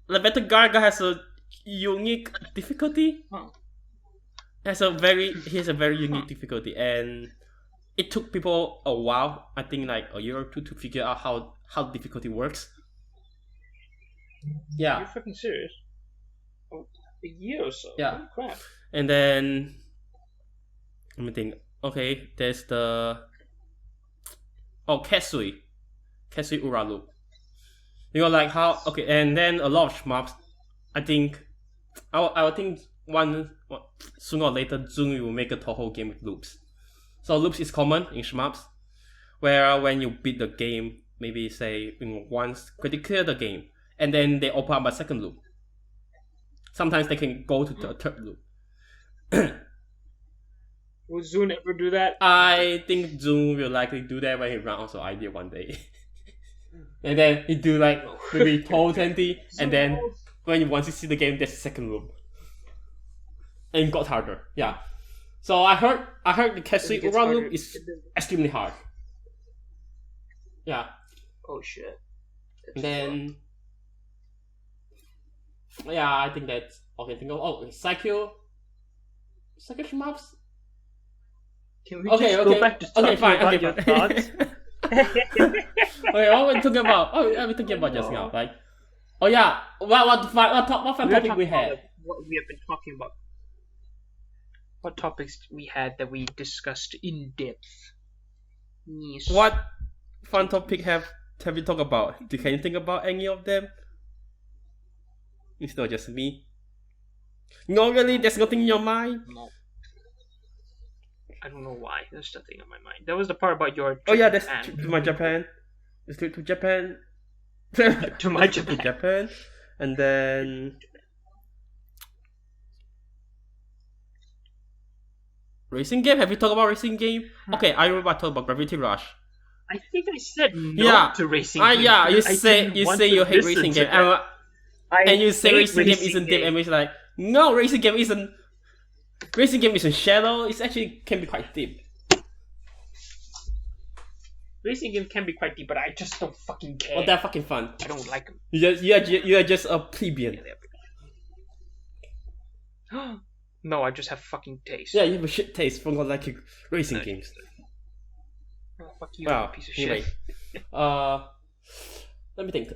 The Battle Garga has a unique difficulty. Huh. He has a very unique difficulty, and it took people a while. I think like a year or 2 to figure out how difficulty works. Yeah. You're fucking serious? Oh, a year or so? Yeah. Holy crap. And then let me think. Okay, there's the Kesui Ura loop. You know, like how and then a lot of shmups. I think I think sooner or later Zoom will make a Toho game with loops. So loops is common in shmups, where when you beat the game, maybe say in once clear the game, and then they open up a second loop. Sometimes they can go to the third loop. Will Zune ever do that? I think Zoom will likely do that when he runs out of idea one day. And then he do like maybe Toho 20, and then once you see the game, there's a second loop. And it got harder. Yeah. So I heard the Kesui Ura loop is extremely hard. Yeah. Oh shit. And then yeah, I think that's okay. Think of Psycho shmups. Can we just go back to talking about your thoughts? Okay, what were we talking about? Oh, we were talking about just now, right? Oh yeah, what fun topic we had? What we have been talking about. What topics we had that we discussed in depth? Yes. What fun topic have we talked about? Can you think about any of them? It's not just me. No, really, there's nothing in your mind. No. I don't know why. There's nothing on my mind. That was the part about your trip Oh yeah, to that's Japan. to my Japan. Let's do it to Japan. To my Japan. Japan. And then racing game? Have you talked about racing game? Okay, I remember I talked about Gravity Rush. I think I said no to racing game. Yeah, you I say didn't you want say to you hate listen racing to game. that. And you say hate racing game isn't deep, and it's like, no, racing game isn't shallow. It's actually can be quite deep. Racing game can be quite deep, but I just don't fucking care. Well, they're fucking fun. I don't like them. You are just a plebeian. No, I just have fucking taste. Yeah, you have a shit taste for not liking racing games. Oh, fuck you, Wow. piece of Anyway, shit. let me think.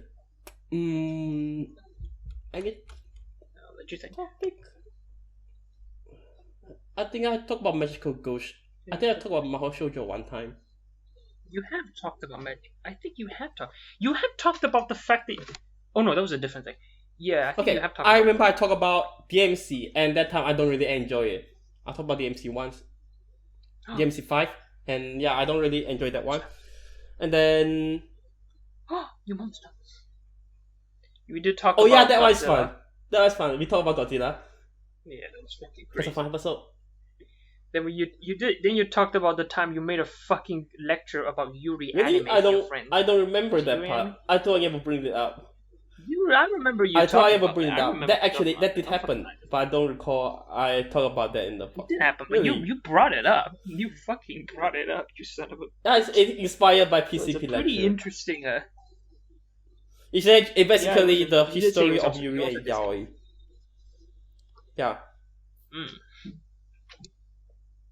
I get What you think? topic. I think I talked about Magical Ghost. I think I talked about Mahou Shoujo one time. You have talked about magic. I think you have talked. You have talked about the fact that. Oh no, that was a different thing. Yeah, I think Okay, you have talked. I about remember I talked about DMC, and that time I don't really enjoy it. I talked about DMC once, DMC 5, and yeah, I don't really enjoy that one. And then You monster. We did talk. oh about yeah, that was Godzilla. fun. That was fun. We talked about Godzilla. Yeah, that was fucking It's crazy. a fun episode. Then you talked about the time you made a fucking lecture about Yuri Really, anime I to your don't. friends. I don't remember that Yuri part. anime? I thought I ever bring it up. I remember you. I thought I talking ever about bring it that. I up. remember That you actually talking that did about happen, but I don't recall I talked about that in the It podcast. did happen, but Really? you brought it up. You fucking brought it up, you son of a. Yeah, it's inspired by It's a PCP pretty lecture. interesting. It's basically Yeah, the you did say it history was of also- Yuri also and Yaoi. Yeah.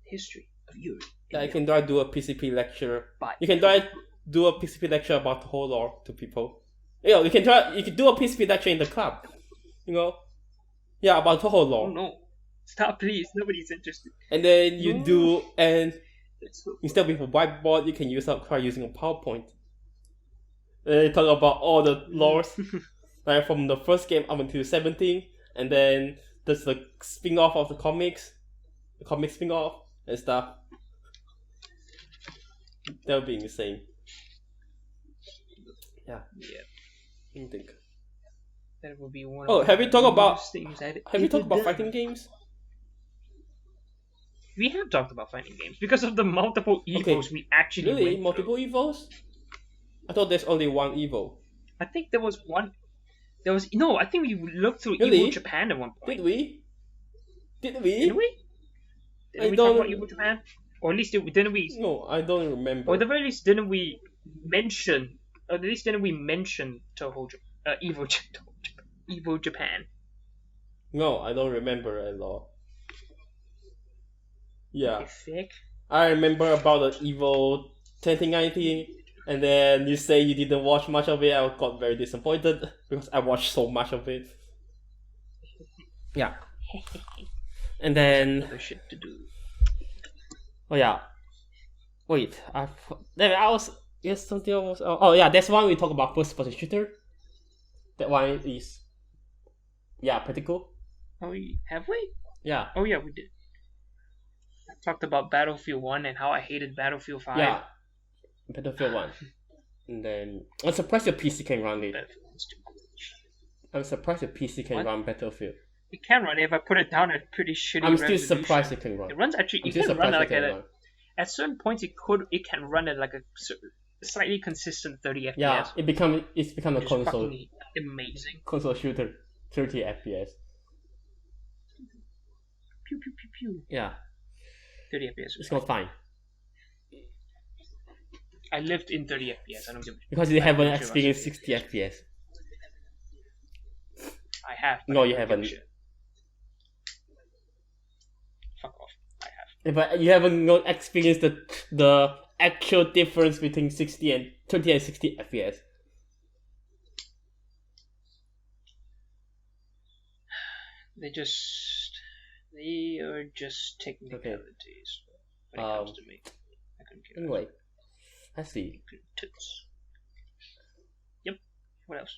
History. weird. Yeah, you can try to do a PCP lecture. But You can try to do a PCP lecture about the whole lore to people. You know, you can do a PCP lecture in the club. You know, yeah, about the whole oh lore. no, stop please! Nobody's interested. And then you No. do, and That's so instead of a whiteboard, you can try using a PowerPoint. And then you talk about all the lores, like from the first game up until 17, and then there's the spin-off of the comic spin-off and stuff. That would be insane. Yeah. Let me think. That would be one. Oh, have you talked about things fighting games? We have talked about fighting games because of the multiple evos we actually Really? went Multiple through. evos? I thought there's only one evo. I think there was one. I think we looked through Really? Evo Japan at one point. Did we? Didn't we? I Didn't we talk about Evo Japan? Or at least didn't we? No, I don't remember. Or at the very least, didn't we mention? Or at least didn't we mention Evo Japan? No, I don't remember at all. Yeah. Sick. I remember about the Evo 2019, and then you say you didn't watch much of it. I got very disappointed because I watched so much of it. Yeah. And then Other shit to do. oh yeah, wait. Something else. Oh yeah, that's one we talk about first-person shooter. That one is pretty cool. Oh, have we? Yeah. Oh yeah, we did. I talked about Battlefield 1 and how I hated Battlefield 5. Yeah. Battlefield 1. And then I'm surprised your PC can run it. Battlefield was too much. I'm surprised your PC can What? run Battlefield. It can run it if I put it down at pretty shitty I'm still resolution. surprised it can run. It runs actually. I'm It still can run surprised like it can run. at certain points. It can run at like a slightly consistent 30 FPS. Yeah, it's become a which is console fucking amazing. console shooter, 30 FPS. Pew pew pew pew. Yeah, 30 FPS. it's not fine I lived in 30 FPS. I don't give a because you haven't sure about experienced 60 60 FPS. I have. but No, I you don't give a haven't. shit. Fuck off. I have. But you haven't not experienced the actual difference between 30 and 60 FPS. They are just technicalities when it comes to me. I couldn't care. Anyway, let's see. Tits. Yep. What else?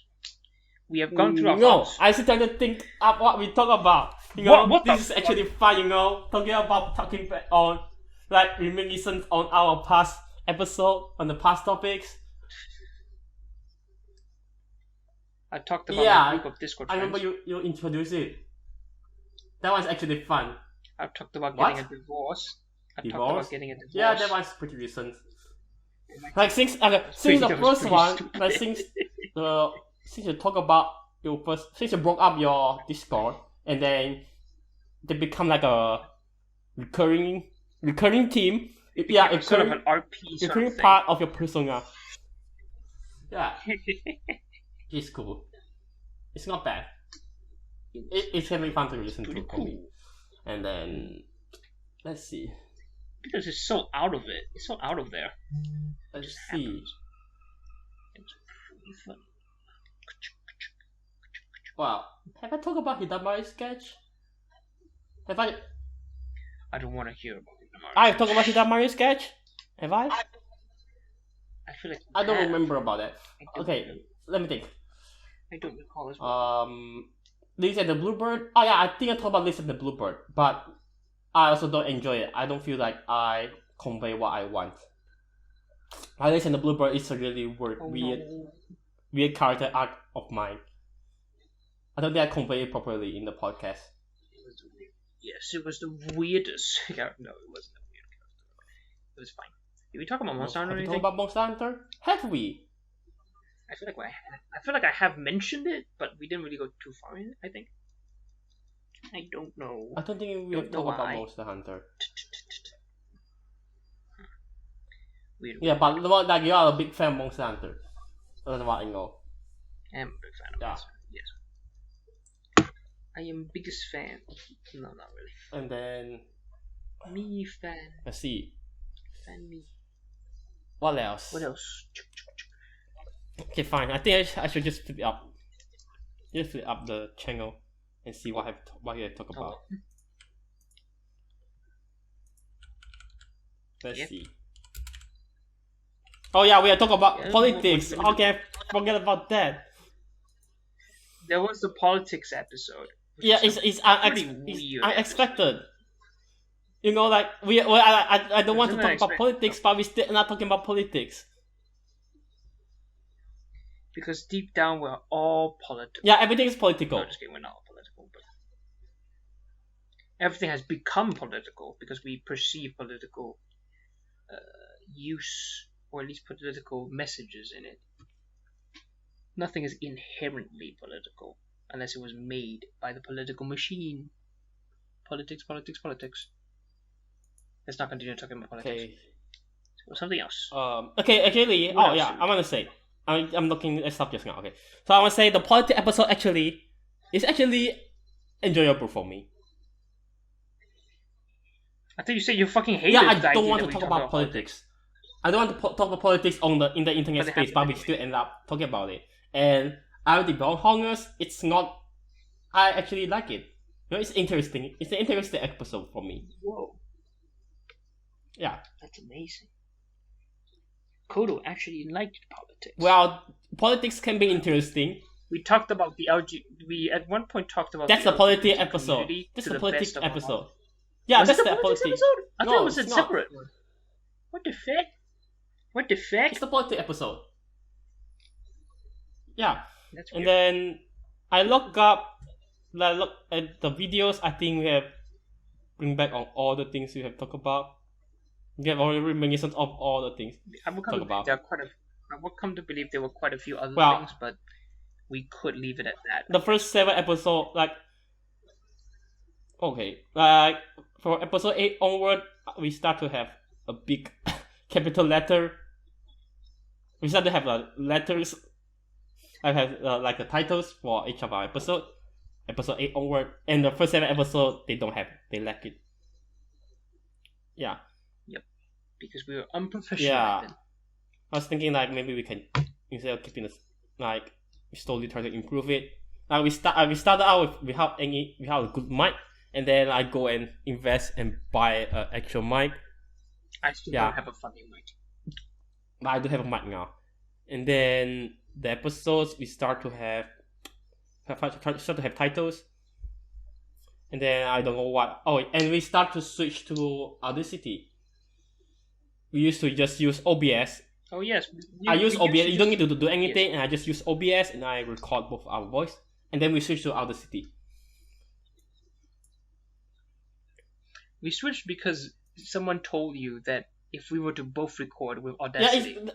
We have gone through our No, thoughts. I still trying to think up what we talk about. You know, What this is actually fun. You know, talking back on like reminiscence on our past episode on the past topics. I talked about Yeah, my group of Discord I friends. remember you introduced it. That was actually fun. I've talked about What? getting a divorce. I talked Divorce? about getting a divorce. Yeah, that was pretty recent. Like since the That was first pretty one, stupid. like since you talk about since you broke up your Discord and then they become like a recurring theme. Yeah, It's sort of an RP sort recurring of thing. part of your persona. Yeah, it's cool. It's not bad. It can be fun to listen to Pretty for me. cool. And then let's see. Because it's so out of it. It's so out of there. Let's Just see. happens. It's pretty fun. Wow. Have I talked about Hidamari's sketch? Have I? I don't want to hear about it. I've talked about Hidamari's sketch? Have I? I feel like I don't have. remember about that. I don't Okay, know. let me think. I don't recall as well. Lisa and the Bluebird. Oh yeah, I think I talked about Lisa and the Bluebird, but I also don't enjoy it. I don't feel like I convey what I want. Lisa and the Bluebird is a really weird character arc of mine. I don't think I convey it properly in the podcast. Yes, it was the weirdest character. No, it wasn't the weird character. It was fine. Did we talk about Monster Hunter or Have we anything? talked about Monster Hunter? Have we? I feel like I have mentioned it, but we didn't really go too far in it, I think. I don't know. I don't think we Don't have know talked about why. Monster Hunter. Weird. Yeah, but like you are a big fan of Monster Hunter. That's what I know. I am a big fan of Yeah. Monster. Yes. I am biggest fan. No, not really. And then Me fan. Let's see. Fan me. What else? What else? Okay, fine. I think I should just flip it up. Just flip up the channel and see what you have talk about. Let's see. Oh yeah, we are talking about politics. How can I forget about that? There was the politics episode. Yeah, it's unexpected. You know, like I don't want to talk about politics, but we still not talking about politics. Because deep down we're all political. Yeah, everything is political. No, just kidding, we're not all political, but everything has become political because we perceive political use, or at least political messages in it. Nothing is inherently political unless it was made by the political machine. Politics. Let's not continue talking about politics. Okay. So something else. Okay, actually, I'm gonna say. I'm looking at stuff just now. Okay, so I want to say the politics episode is actually enjoyable for me. I thought you said you fucking hated. Yeah, I don't want to talk about politics. I don't want to talk about politics in the internet space, but we still end up talking about it. And I the Brown Hongers, it's not. I actually like it. You know, it's interesting. It's an interesting episode for me. Whoa. Yeah. That's amazing. Kodo actually liked politics. Well, politics can be interesting. We talked about the We at one point talked about. That's the politics episode. That's the politics episode. Yeah, that's the politics episode. I thought it was a not. separate one. What the fuck? What the fuck? It's the politics episode. Yeah. That's weird. And then I look at the videos. I think we have bring back on all the things we have talked about. We have already reminiscent of all the things. I would come to believe there were quite a few other things, but we could leave it at that. The first 7 episodes, for episode 8 onward, we start to have a big capital letter. We start to have letters. I have the titles for each of our episode. Episode 8 onward, and the first 7 episodes they don't have. They lack it. Yeah. Because we were unprofessional. Yeah. I was thinking maybe we can, instead of keeping this, we slowly try to improve it. We started out without a good mic, and then I go and invest and buy an actual mic. I still don't have a funny mic. But I do have a mic now. And then the episodes we start to have titles. And then I don't know what. Oh, and we start to switch to Audacity. We used to just use OBS. Oh yes, I use OBS. You don't need to do anything, and I just use OBS and I record both our voice, and then we switch to Audacity. We switched because someone told you that if we were to both record with Audacity,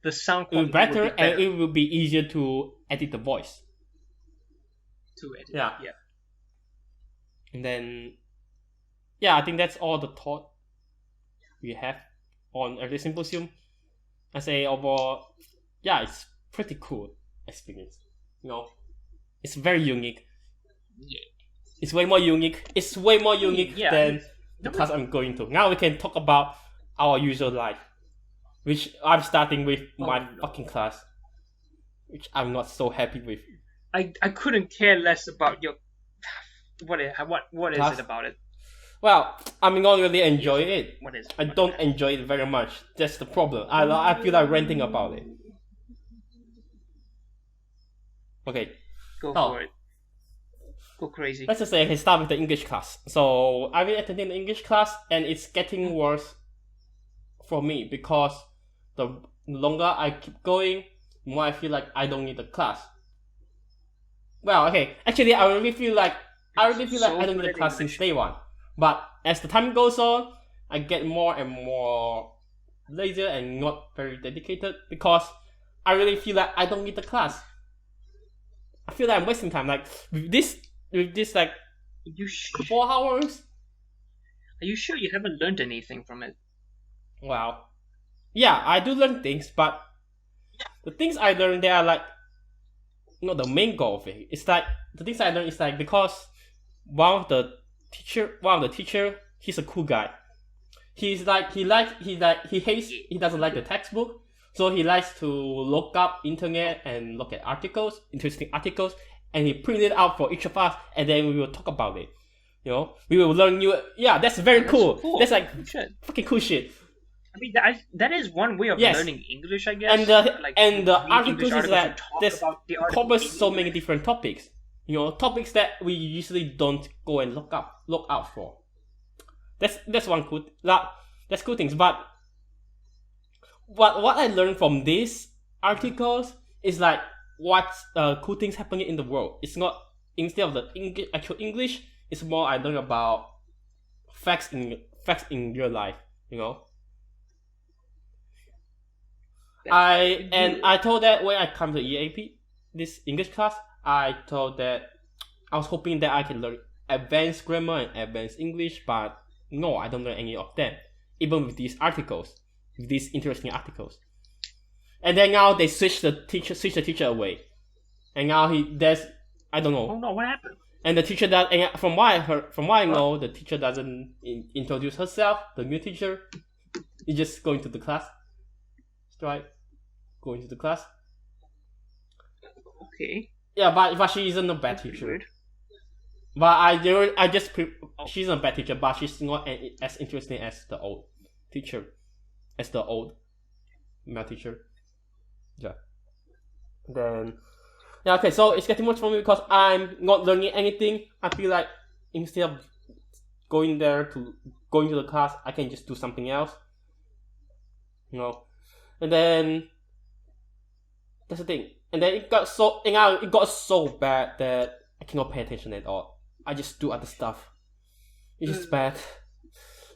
the sound quality will be better, and it will be easier to edit the voice. Yeah. And then, I think that's all the thought we have on Erratic Symposium. I say overall, it's pretty cool experience. You know, it's very unique. Yeah. It's way more unique. Than the class I'm going to. Now we can talk about our usual life, which I'm starting with my fucking class, which I'm not so happy with. I couldn't care less about your. What is it about it? Well, I'm not really enjoying it. What is it? I don't enjoy it very much. That's the problem. I feel like ranting about it. Okay. Go for it. Go crazy. Let's just say I can start with the English class. So I've been attending the English class, and it's getting worse for me because the longer I keep going, the more I feel like I don't need the class. Well, okay. Actually, I really feel like I don't need the class since day one. But as the time goes on, I get more and more lazy and not very dedicated because I really feel like I don't need the class. I feel like I'm wasting time. With this 4 hours. Are you sure you haven't learned anything from it? Well, yeah, I do learn things, but the things I learn, they are not the main goal of it. It's the things I learn is because one of the teacher he's a cool guy. He doesn't like the textbook, so he likes to look up internet and look at articles, interesting articles, and he print it out for each of us, and then we will talk about it. You know, we will learn new. Yeah, that's very cool. That's like fucking cool shit. I mean, that is one way of learning English, I guess. And the articles is that covers so many different topics. You know, topics that we usually don't go and look out for. That's one cool. That's cool things. But what I learned from these articles is like what's cool things happening in the world. It's not, instead of the actual English, it's more I learn about facts in real life. You know. I told that when I come to EAP, this English class, I told that I was hoping that I can learn advanced grammar and advanced English, but no, I don't learn any of them. Even with these interesting articles. And then now they switch the teacher away, and now I don't know. Oh no, what happened? And the teacher does. And from what I know, the teacher doesn't introduce herself. The new teacher is just going to the class. Right. Going to the class. Okay. Yeah, but she isn't a bad teacher. Weird. But she's not a bad teacher, but she's not as interesting as the old teacher, as the old male teacher. Yeah. Then, yeah. Okay, so it's getting much for me because I'm not learning anything. I feel like instead of going to the class, I can just do something else. You know. And then that's the thing. And then it got so bad that I cannot pay attention at all. I just do other stuff. It's just bad.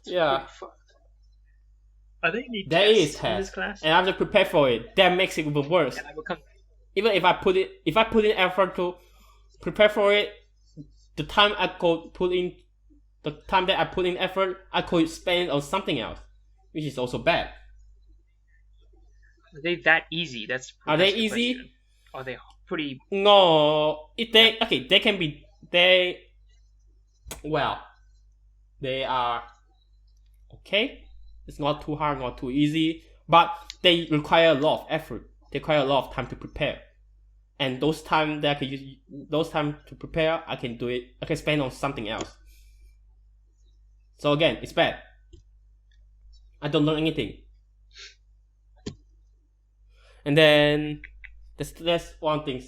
Yeah. Are there any there tests is in this tests, class? and I have to prepare for it. That makes it even worse. Even if I put in effort to prepare for it, the time that I put in effort, I could spend on something else, which is also bad. Are they that easy? Are they easy? Question. Are they pretty? No. They can be. They are okay. It's not too hard, not too easy, but they require a lot of effort. They require a lot of time to prepare. And those time that I can use, those time to prepare, I can do it. I can spend on something else. So again, it's bad. I don't learn anything. And then that's one thing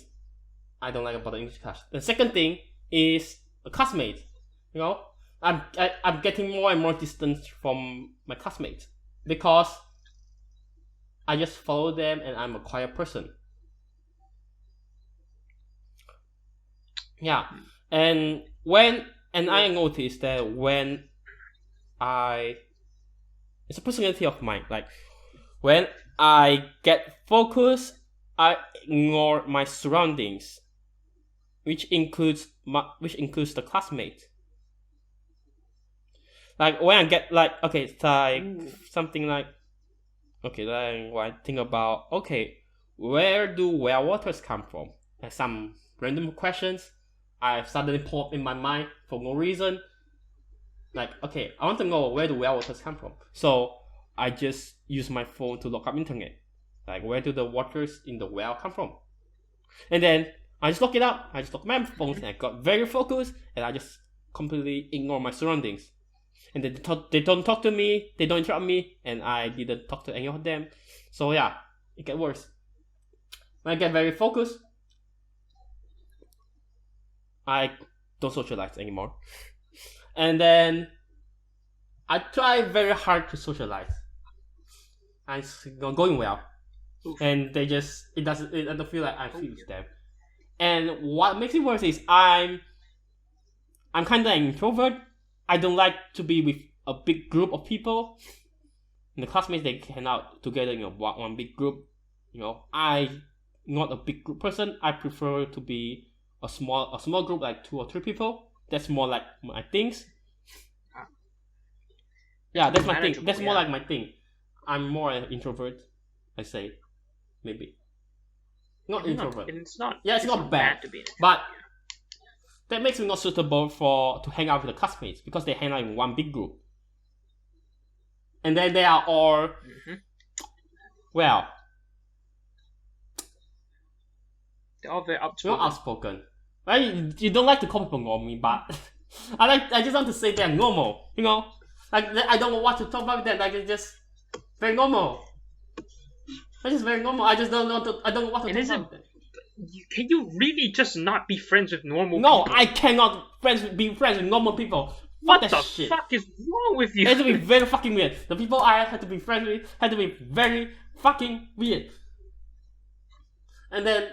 I don't like about the English class. The second thing is a classmate. You know, I'm getting more and more distant from my classmates because I just follow them and I'm a quiet person. Yeah, and I noticed that it's a personality of mine. Like when I get focused, I ignore my surroundings, which includes the classmate. Like when I get like it's like something like then when I think about where do well waters come from? Like some random questions I suddenly pop in my mind for no reason. Like I want to know where do well waters come from. So I just use my phone to look up internet. Like where do the waters in the well come from? And then I just look it up. I just look at my phone and I got very focused and I just completely ignore my surroundings. And they don't talk to me, they don't interrupt me, and I didn't talk to any of them. So yeah, it gets worse. When I get very focused, I don't socialize anymore. And then I try very hard to socialize. And it's not going well. And I don't feel like I feel with them. And what makes it worse is I'm kind of an introvert. I don't like to be with a big group of people. And the classmates, they hang out together in one big group. You know, I'm not a big group person. I prefer to be a small group, like 2 or 3 people. That's more like my things. Yeah, that's my thing. That's more like my thing. I'm more an introvert, I say. Maybe. Not introvert. It's not. Yeah, it's not bad to be. But that makes me not suitable to hang out with the classmates because they hang out in one big group. and then they are all well, They're all very not outspoken. outspoken. Right? You don't like to call people normal, but I just want to say they're normal. You know, like I don't know what to talk about with them. Like it's just very normal. It's just very normal. I just don't know. I don't know what to And talk is it- about with them. Can you really just not be friends with normal No, people? I cannot be friends with normal people. What Fuck the that shit. fuck is wrong with you? It had to be very fucking weird. The people I had to be friends with had to be very fucking weird. And then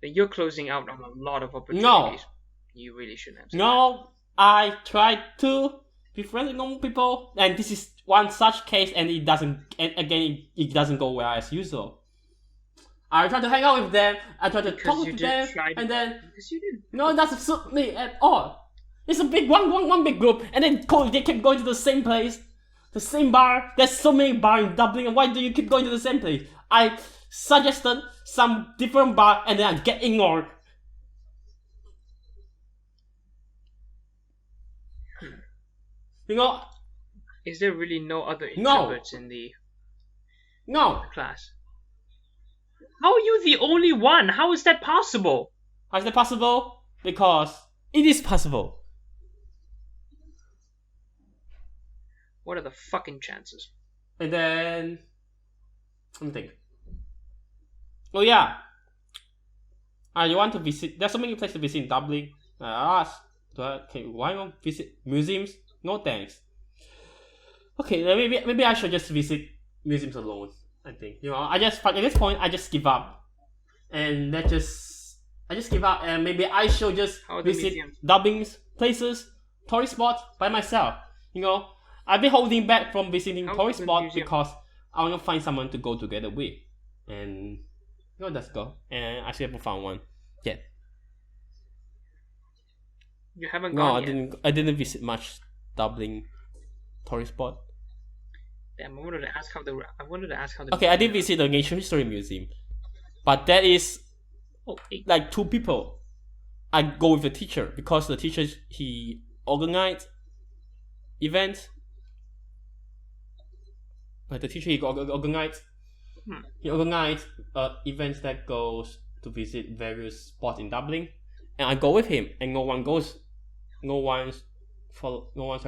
You're closing out on a lot of opportunities. No. You really shouldn't have said no, I tried to be friends with normal people, and this is one such case, and it doesn't. And again, it doesn't go well as usual. I tried to hang out with them. I tried to Because talk you to did them, try to- and then that. Because you didn't. no, it doesn't suit me at all. It's a big one big group, and then they keep going to the same place, the same bar. There's so many bars in Dublin, and why do you keep going to the same place? I suggested some different bar, and then I get ignored. You know, Is there really no other No. introverts in the no. class? How are you the only one? How is that possible? How is that possible? Because it is possible. What are the fucking chances? And then, let me think. Oh yeah. You want to visit? There's so many places to visit in Dublin. I asked, why not visit museums? No thanks. Okay, then maybe I should just visit museums alone. I think I just at this point I just give up, and I just give up, and maybe I should just How are the visit museums? Dublin's places, tourist spots by myself. I've been holding back from visiting How are tourist the spots museum? because I want to find someone to go together with, and let's go. And I still haven't found one yet. You haven't No, gone I yet. didn't visit much Dublin tourist spot. Damn, I wanted to ask how the. Okay, I did visit the Natural History Museum, but that is Oh, hey. like two people. I go with the teacher because the teacher he organized events. Like the teacher he organized events that goes to visit various spots in Dublin, and I go with him, and no one try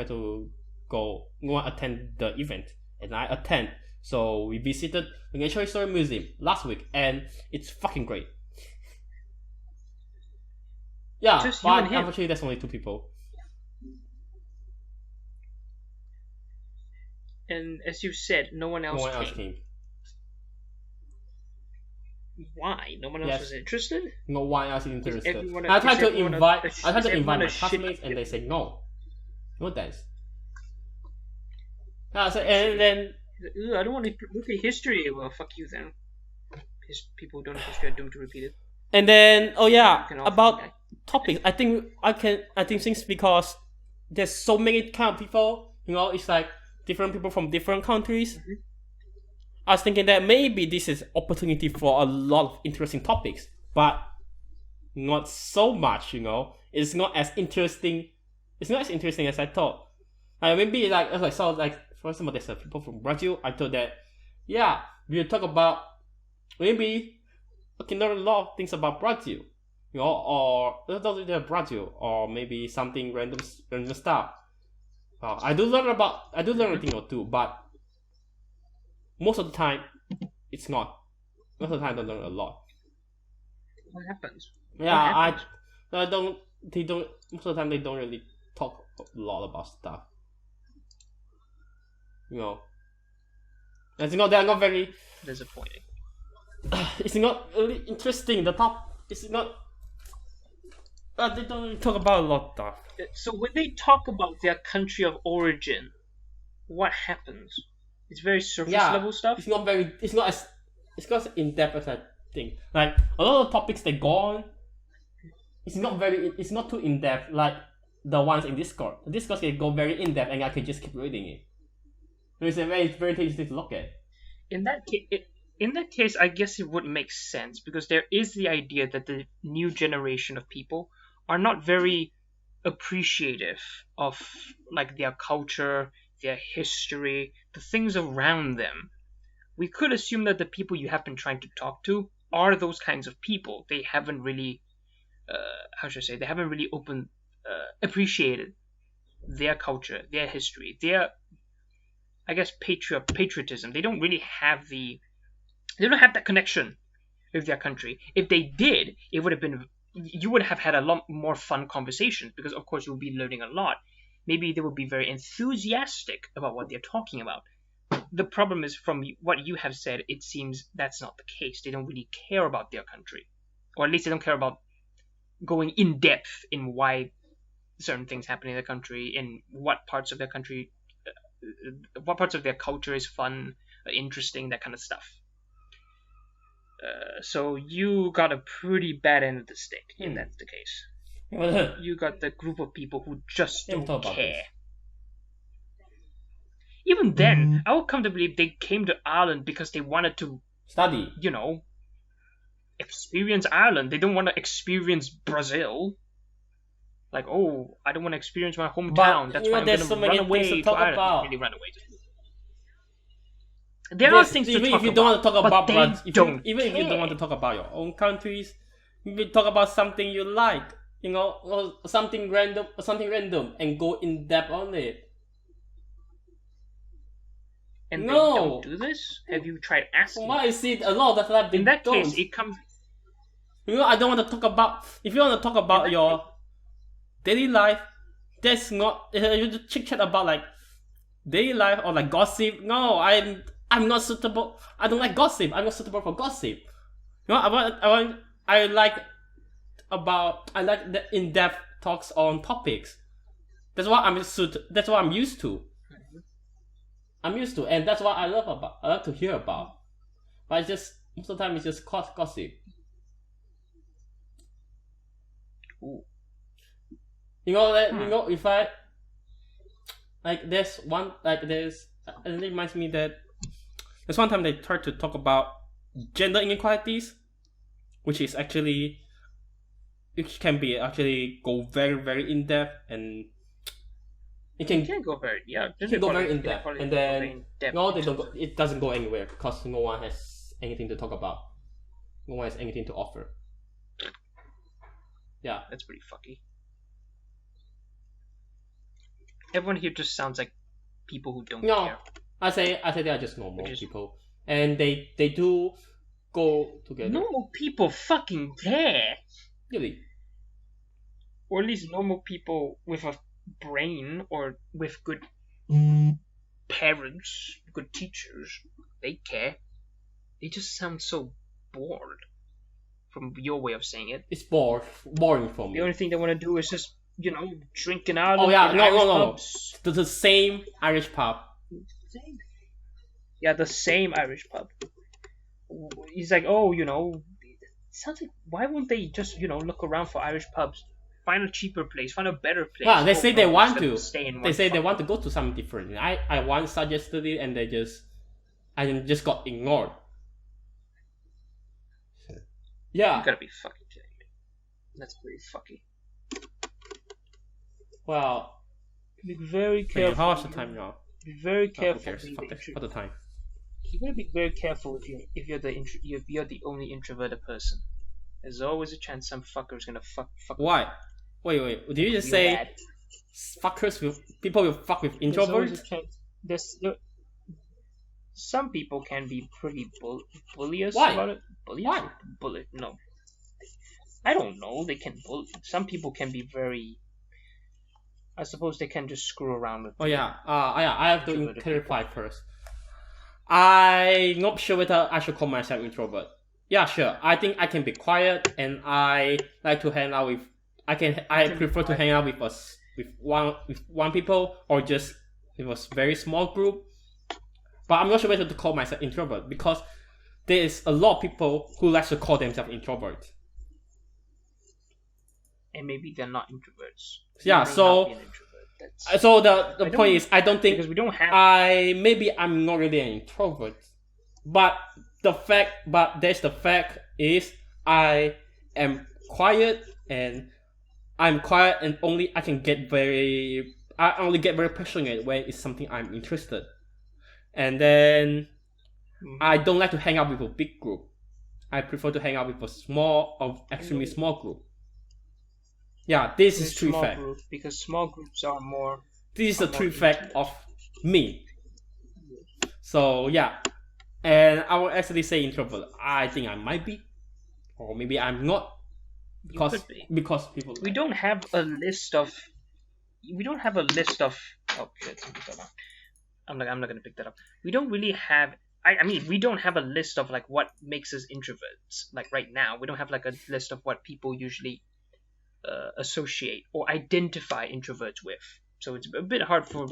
to go. No one attend the event, and I attend. So we visited the Natural History Museum last week, and it's fucking great. Yeah, Just you but and him. unfortunately, there's only two people. And as you said, no one else No one came. else came. Why? No one else Yes. was interested? No one else is interested. everyone a- I tried is to everyone a- invite. is I tried to everyone invite my a shit- classmates, and they say no. No thanks. So and then Ugh, I don't want to look at history. Well, fuck you then. People who don't know history are doomed to repeat it. oh yeah, You can all about fucking die. topics. I think things because there's so many kind of people. It's like different people from different countries. Mhm. I was thinking that maybe this is opportunity for a lot of interesting topics, but not so much. It's not as interesting. It's not as interesting as I thought. Maybe for example, there's people from Brazil. I thought that we'll talk about maybe learn a lot of things about Brazil. Or not only Brazil, or maybe something random stuff. I do learn a thing or two, but most of the time, it's not. Most of the time, I don't learn a lot. What happens? Yeah, happens? I don't. They don't. Most of the time, they don't really talk a lot about stuff. They're not very. Disappointing. It's not really interesting. The top. It's not. They don't really talk about a lot of stuff. So when they talk about their country of origin, what happens? It's very surface level stuff. It's not as in depth as I think. Like a lot of topics they go on, it's not too in depth like the ones in Discord. The Discord can go very in depth, and I can just keep reading it. It's very tasty to look at. In that case, I guess it would make sense because there is the idea that the new generation of people are not very appreciative of like their culture their history, the things around them, we could assume that the people you have been trying to talk to are those kinds of people. They haven't really, how should I say, they haven't really appreciated their culture, their history, their, I guess, patriotism. They don't really have they don't have that connection with their country. If they did, it would have been, you would have had a lot more fun conversations, because of course you'll be learning a lot. Maybe they will be very enthusiastic about what they're talking about. The problem is, from what you have said, it seems that's not the case. They don't really care about their country, or at least they don't care about going in depth in why certain things happen in the country, in what parts of their country, what parts of their culture is fun, interesting, that kind of stuff. So you got a pretty bad end of the stick, if that's the case. You got the group of people who just don't care. Even then, I would come to believe they came to Ireland because they wanted to study. Experience Ireland. They don't want to experience Brazil. Like, oh, I don't want to experience my hometown. That's why I'm going to run away to Ireland. About. Really run away. There are things to talk about. If you don't want to talk about Brazil, even if you don't want to talk about your own countries, you talk about something you like, or something random, and go in depth on it. And they don't do this? Have you tried asking? Well, I see a lot of the time they in that don't. case, it comes. I don't want to talk about. If you want to talk about your daily life, that's not. You just chit chat about like daily life or like gossip. No, I'm not suitable. I don't like gossip. I'm not suitable for gossip. I like the in-depth talks on topics. That's what I'm used to. And that's what I love to hear about. But it's just most of the time it's just gossip. Ooh. If I it reminds me that there's one time they tried to talk about gender inequalities, which can be actually go very, very in depth, and it can go very in depth, and then it doesn't go anywhere because no one has anything to talk about, no one has anything to offer. Yeah, that's pretty fucky. Everyone here just sounds like people who don't care. I say they are just normal people, and they do go together. Normal people fucking care. Really? Or at least normal people with a brain, or with good parents, good teachers, they care. They just sound so bored, from your way of saying it. It's boring for me. The only thing they want to do is just, drink in Ireland. Oh yeah, no. The same Irish pub. Yeah, the same Irish pub. He's like, it sounds like, why won't they just, look around for Irish pubs? Find a cheaper place, find a better place. Yeah, they say they want to. They say they want to go to something different. I once suggested it, and I just got ignored. Yeah. You gotta be fucking kidding me. That's pretty fucky. Well, be very careful. How much the time now? Be very careful. Fuck the time. You gotta be very careful if you're the only introverted person. There's always a chance some fucker's gonna fuck. Why? Wait. Did you just say people will fuck with introverts? Some people can be pretty bullious Why? about it. Why? No. I don't know. They can bully. Some people can be very. I suppose they can just screw around with. I have to clarify first. I'm not sure whether I should call myself introvert. Yeah, sure. I think I can be quiet, and I like to hang out with. I prefer to hang out with one people, or just with a very small group. But I'm not sure whether to call myself introvert, because there is a lot of people who like to call themselves introverts. And maybe they're not introverts. Yeah, so the point is, I don't think, because we don't have. I'm not really an introvert, but the fact is I am quiet, and I'm quiet, and only I can get very I only get very passionate when it's something I'm interested. And then I don't like to hang out with a big group. I prefer to hang out with a small or extremely small group. Yeah, this is true fact. Group, because small groups are more. This is a true fact of me. So yeah, and I will actually say introvert. I think I might be, or maybe I'm not, because people. We don't have a list of. We don't have a list of. Oh shit! I'm not gonna pick that up. We don't really have. I mean, we don't have a list of like what makes us introverts. Like right now, we don't have like a list of what people usually associate or identify introverts with. So it's a bit hard for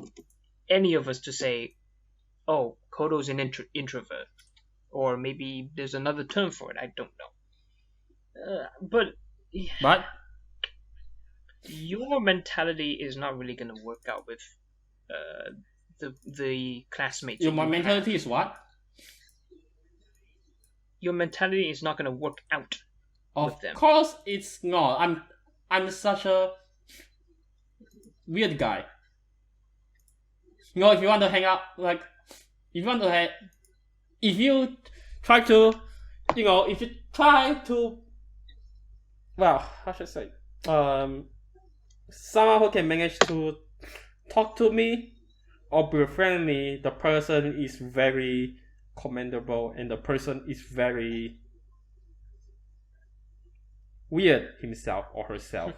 any of us to say, "Oh, Kodo's an introvert," or maybe there's another term for it. I don't know. But your mentality is not really gonna work out with the classmates. My mentality is what? Your mentality is not gonna work out with them. Of course, it's not. I'm such a weird guy. If you want to hang out, like, if you try to, well, how should I say, someone who can manage to talk to me or be friendly, the person is very commendable and the person is very weird himself or herself.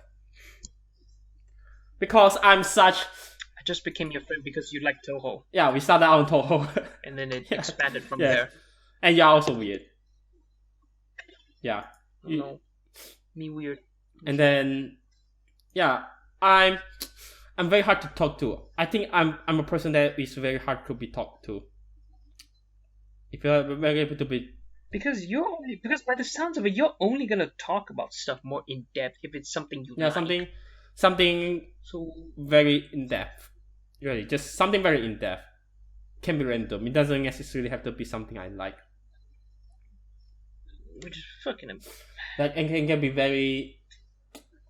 Because I'm such... I just became your friend because you like Toho. Yeah, we started out on Toho. And then it expanded from there. And you're also weird. Yeah. No. Me weird. And then, yeah, I'm very hard to talk to. I think I'm a person that is very hard to be talked to. If you're very able to be... Because by the sounds of it, you're only gonna talk about stuff more in depth if it's something you like. something so very in depth. Really, just something very in depth. Can be random. It doesn't necessarily have to be something I like. Which is fucking like, and can be very,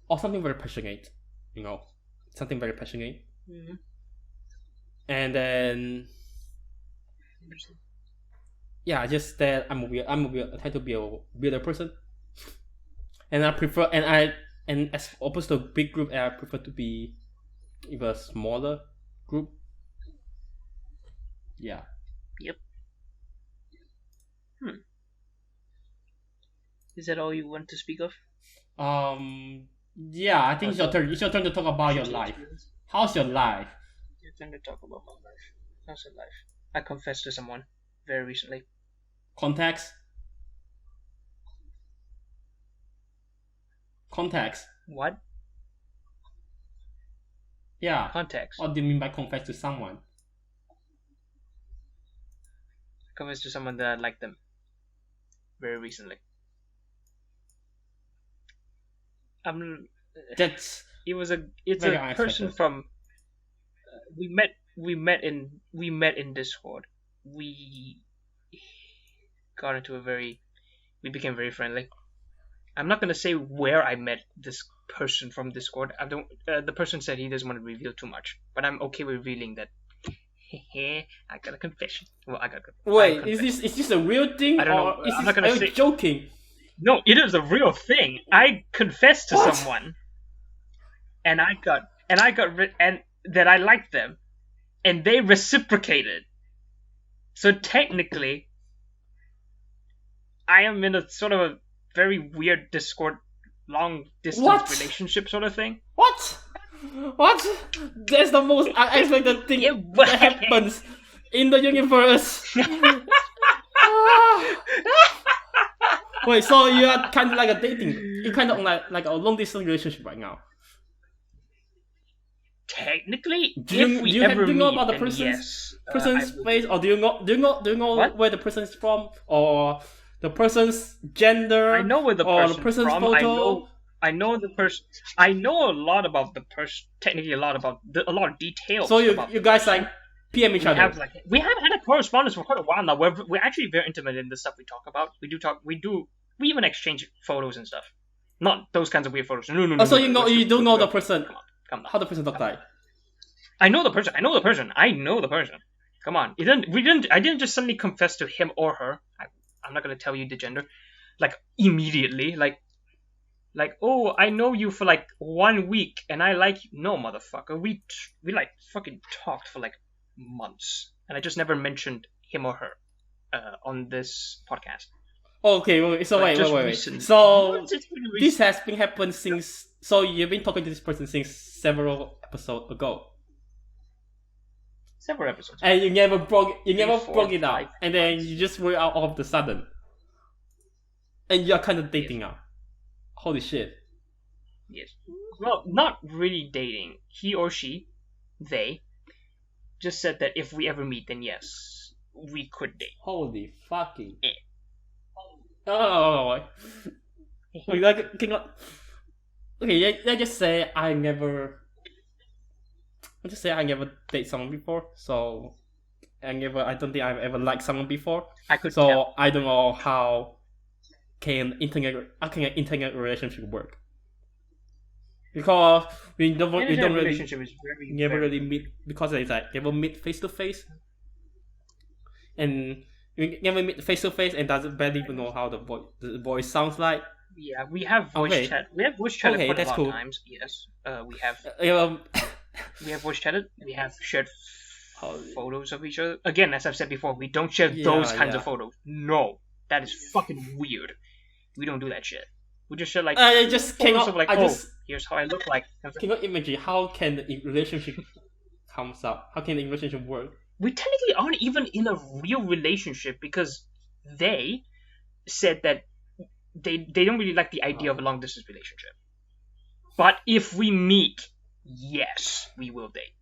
or something very passionate. Something very passionate. Mm-hmm. And then, yeah, just that I'm a weird. I tend to be a weirder person, and I prefer, and as opposed to a big group, I prefer to be even a smaller group. Yeah. Yep. Is that all you want to speak of? Yeah, I think it's your turn. It's your turn to talk about your life. How's your life? Your turn to talk about my life. How's your life? I confessed to someone very recently. Context? What? Yeah. Context. What do you mean by confess to someone? I confessed to someone that I liked them very recently. It's a person from we met in Discord. We became very friendly. I'm not gonna say where I met this person from Discord. The person said he doesn't want to reveal too much, but I'm okay with revealing that. I got a confession. Well, Wait, is this a real thing? I don't know. I'm not gonna say. Joking? No, it is a real thing. I confessed to someone, and that I liked them, and they reciprocated. So technically, I am in a sort of a very weird Discord long distance relationship sort of thing. What? That's the most unexpected thing that happens in the universe. Wait, so you are kind of like a dating. You're kind of like a long distance relationship right now. Technically, do you know about the person's face, or do you know what? Where the person is from, or the person's gender? I know where the person's from. Photo. I know the person. I know a lot about the person. Technically, a lot of details. So you guys like PM each other. We have had a correspondence for quite a while now. We're actually very intimate in the stuff we talk about. We even exchange photos and stuff. Not those kinds of weird photos. No. So you do know the person. Come on. How the person look like? I know the person. I know the person. I know the person. Come on. I didn't just suddenly confess to him or her. I'm not gonna tell you the gender. Like immediately. Oh, I know you for like 1 week and I like you. No, motherfucker. We like fucking talked for like months, and I just never mentioned him or her on this podcast. Okay, so But wait. recently, So it's pretty this recent. has been happened since. So you've been talking to this person since several episodes ago, Several episodes. and you never broke four, it up, 5 and then months. you just were out all of the sudden, and you're kind of dating now. Holy shit! Yes. Well, not really dating. He or she, they, just said that if we ever meet, then yes, we could date. Holy fucking! Eh. Oh, like cannot. Okay, let's just say I never. Let's just say I never date someone before, so I don't think I've ever liked someone before. I could So tell. I don't know how can an internet relationship work, because we don't Internet really relationship is very, never very really meet, because it's like never meet face to face, and we never meet face to face and doesn't barely even know how the voice sounds like. Yeah, we have voice Okay. chat. We have voice chatted Okay, quite a that's lot cool. of times. Yes. We have Um, voice chatted. We have shared Oh, photos of each other. Again, as I've said before, we don't share Yeah, those kinds yeah. of photos. No, that is fucking weird. We don't do that shit. We just share like I just photos cannot. of like, I oh, just here's how I look like. cannot imagine how can the relationship comes up. How can the relationship work? We technically aren't even in a real relationship because they said that they don't really like the idea of a long distance relationship. But if we meet, yes, we will date.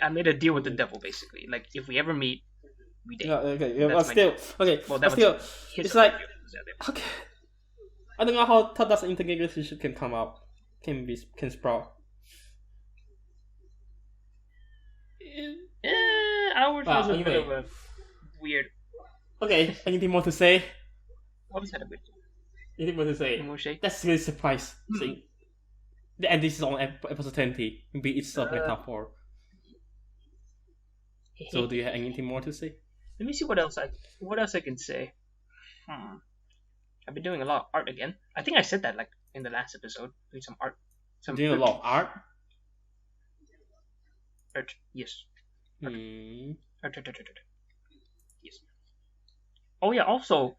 I made a deal with the devil basically. Like if we ever meet, we date. Yeah, okay, yeah, but That's my still, deal. okay, Well, but that still, was his it's like, idea. okay, I don't know how does an internet relationship can come out, can sprout. Ours Wow, was a anyway. bit of a weird. Okay, anything more to say? What was that a bit? Anything more to say? Emotion? That's really surprising. And this is on episode 20. Maybe it's a metaphor. So do you have anything more to say? Let me see what else I can say. I've been doing a lot of art again. I think I said that like in the last episode. Doing some art. Doing a lot of art? Art. Yes. Art. Yes. Oh yeah, also,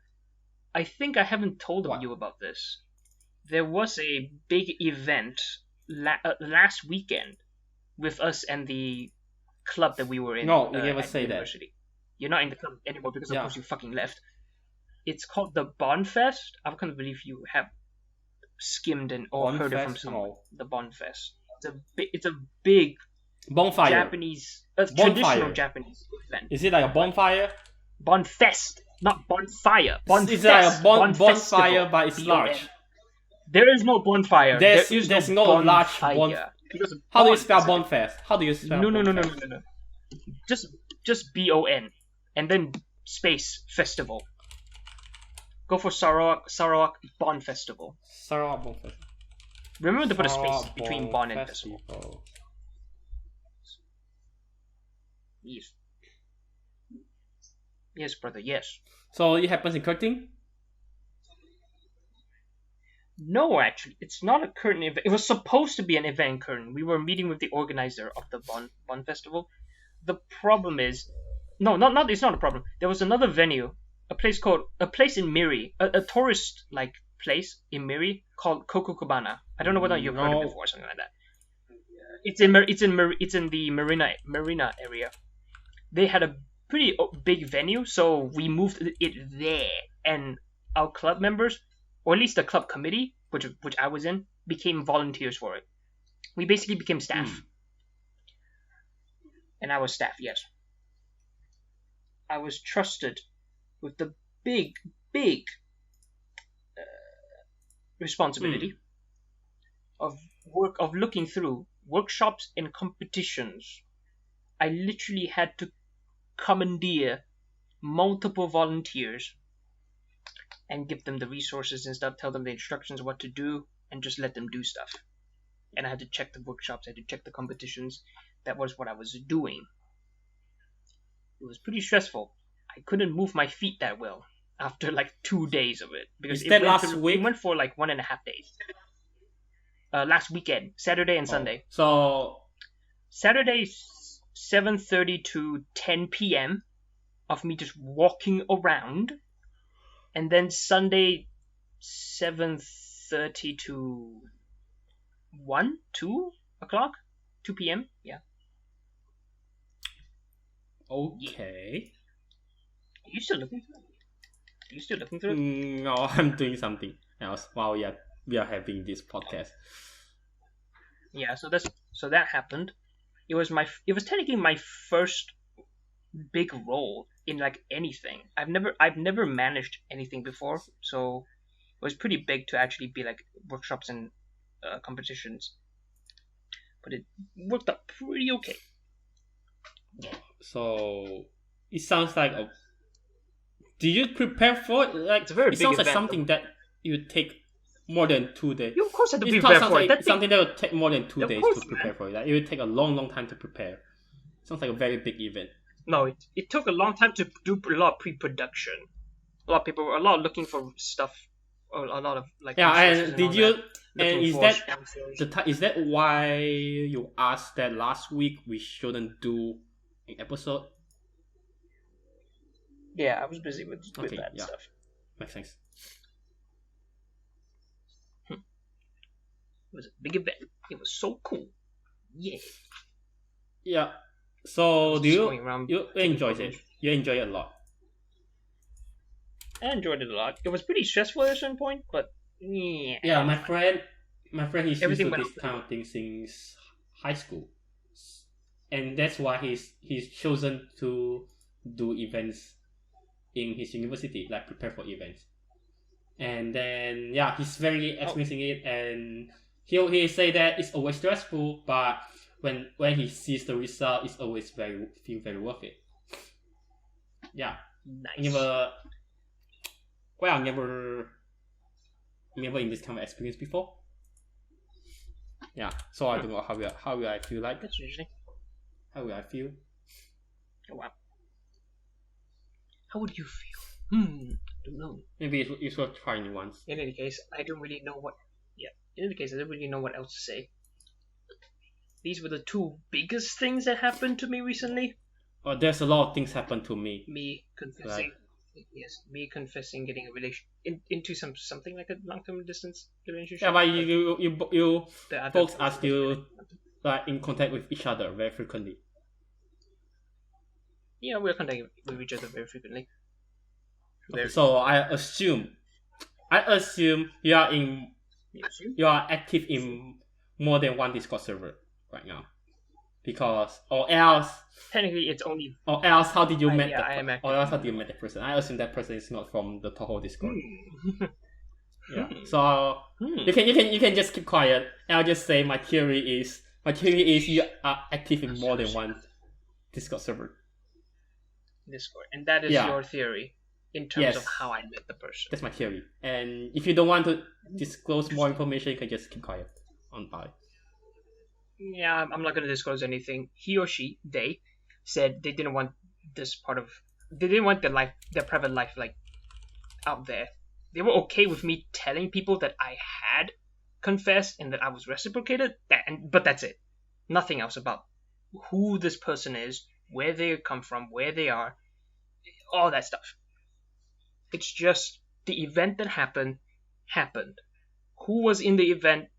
I think I haven't told you about this. There was a big event last weekend with us and the club that we were in. No, you never at say university. that. You're not in the club anymore because of Yeah. course you fucking left. It's called the Bonfest. I can't believe you have skimmed or heard it from Bonfest? someone. No. The Bonfest. It's a big Bonfire. Japanese, traditional Bonfire. Japanese event. Is it like a bonfire? Bonfest, not bonfire. Bonfest. It's like a bonfire, Bonfestival. but it's large. There is no bonfire. There's no large bonfire. How do you spell bonfest? How do you spell No. bonfest? Just BON and then space festival. Go for Sarawak Bon Festival. Sarawak Bon Festival. Remember to put a space Sarawak between Bon Bon and festival. Yes. Yes, brother, yes. So it happens in Curtin? No, actually, it's not a Curtin event. It was supposed to be an event in Curtin. We were meeting with the organizer of the Bon Festival. The problem is, no, it's not a problem. There was another venue, a place in Miri, a tourist like place in Miri called Coco Cabana. I don't know whether you've heard it before or something like that. It's in the marina area. They had a pretty big venue, so we moved it there, and our club members, or at least the club committee, which I was in, became volunteers for it. We basically became staff. And I was staff, yes. I was trusted with the big responsibility of looking through workshops and competitions. I literally had to commandeer multiple volunteers and give them the resources and stuff, tell them the instructions what to do, and just let them do stuff. And I had to check the workshops, I had to check the competitions, That was what I was doing. It was pretty stressful. I couldn't move my feet that well after like 2 days of it because Is that last week? It went for like 1.5 days. Last weekend, Saturday and Sunday. So Saturday, 7:30 to 10 p.m. of me just walking around, and then Sunday, 7:30 to 2 o'clock, 2 p.m. Yeah. Okay. Are you still looking through it? Are you still looking through it? No, I'm doing something else while we are having this podcast. Yeah. So that happened. It was technically my first big role in like anything. I've never managed anything before, so it was pretty big to actually be like workshops and competitions. But it worked out pretty okay. So it sounds like do you prepare for it? Like, It's a very it big sounds like event, something that you would take more than 2 days. You of course have to It prepare sounds for like it. something that would take more than 2 Of days course, to prepare man. for it. Like, it would take a long time to prepare. Sounds like a very big event. No, it took a long time to do a lot of pre-production. A lot of people were looking for stuff. A lot of like. Yeah, resources and did all you? that, And looking is for that sponsors. is that why you asked that last week we shouldn't do an episode? Yeah, I was busy with Okay, that yeah. stuff. Makes sense. It was a big event. It was so cool. Yeah. Yeah. So do Just going around you enjoyed it? photos. You enjoy it a lot. I enjoyed it a lot. It was pretty stressful at a certain point, but yeah. Yeah, my friend he's used Everything to went this okay. kind of thing since high school, and that's why he's chosen to do events in his university, like prepare for events. And then yeah, he's very experiencing it, and he say that it's always stressful, but when he sees the result, it's always feel very worth it. Yeah, Nice. never in this kind of experience before. Yeah, so I don't know how will I feel like. That's interesting. How will I feel? Oh, wow. How would you feel? Don't know. Maybe it's worth trying once. In any case, I don't really know what. Yeah. In any case, I don't really know what else to say. These were the two biggest things that happened to me recently. There's a lot of things happen to me. Me confessing. Yes, me confessing getting a relation into something like a long-term distance relationship. Yeah, but you The other folks are still like in contact with each other very frequently. Yeah, we're contacting with each other very frequently. Okay, so I assume you are active in more than one Discord server right now, because or else Technically, it's only. how did you met yeah, I am active. or else how did you met that person? I assume that person is not from the Toho Discord. Hmm. Yeah. So you can just keep quiet. And I'll just say my theory is you are active in more than one Discord server. Discord, and that is Yeah. your theory in terms Yes. of how I met the person. That's my theory. And if you don't want to disclose more information, you can just keep quiet on by. Yeah, I'm not going to disclose anything. He or she, they, said they didn't want this part of. They didn't want their private life, like, out there. They were okay with me telling people that I had confessed and that I was reciprocated. But that's it. Nothing else about who this person is, where they come from, where they are, all that stuff. It's just the event that happened. Who was in the event?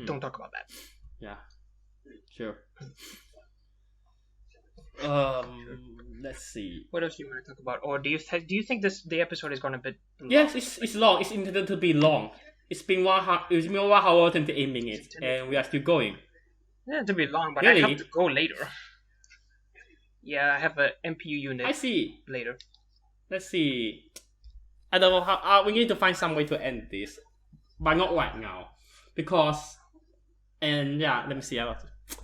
Don't talk about that. Yeah. Sure. Let's see. What else do you want to talk about? Or do you think the episode is going to be long? Yes, it's long. It's intended to be long. It's been 1 hour. It's been 1 hour 28 minutes, and we are still going. Yeah, it'll be long, but Really? I have to go later. Yeah, I have a MPU unit I see. later. Let's see. I don't know how. We need to find some way to end this, but not right now, because. And yeah, let me see. Do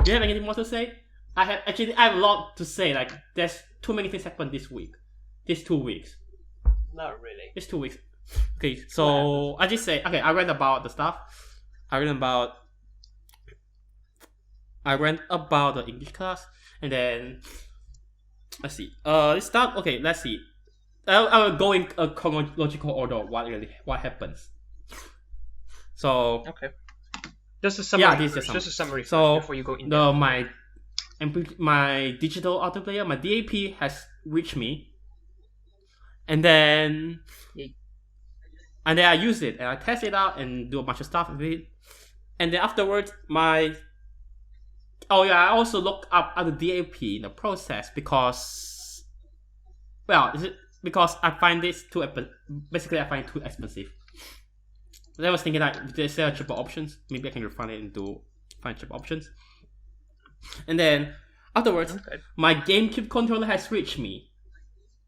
you have anything more to say? I have a lot to say. Like, there's too many things happened this week. These 2 weeks. Not really. It's 2 weeks. Okay, so I just say, okay, I read about the stuff. I read about I went about the English class, and then let's see. Let's start. Okay, let's see. I will go in a chronological order. Of what happens? So Okay. Just a summary. yeah, this is Just a summary So before you go in. my digital auto player, my DAP has reached me, and then Yay. I use it and I test it out and do a bunch of stuff with it, and then afterwards I also look up other DAP in the process because I find this basically I find it too expensive. Then I was thinking that if there's cheaper options, maybe I can refine it and find cheaper options. And then afterwards, my GameCube controller has reached me.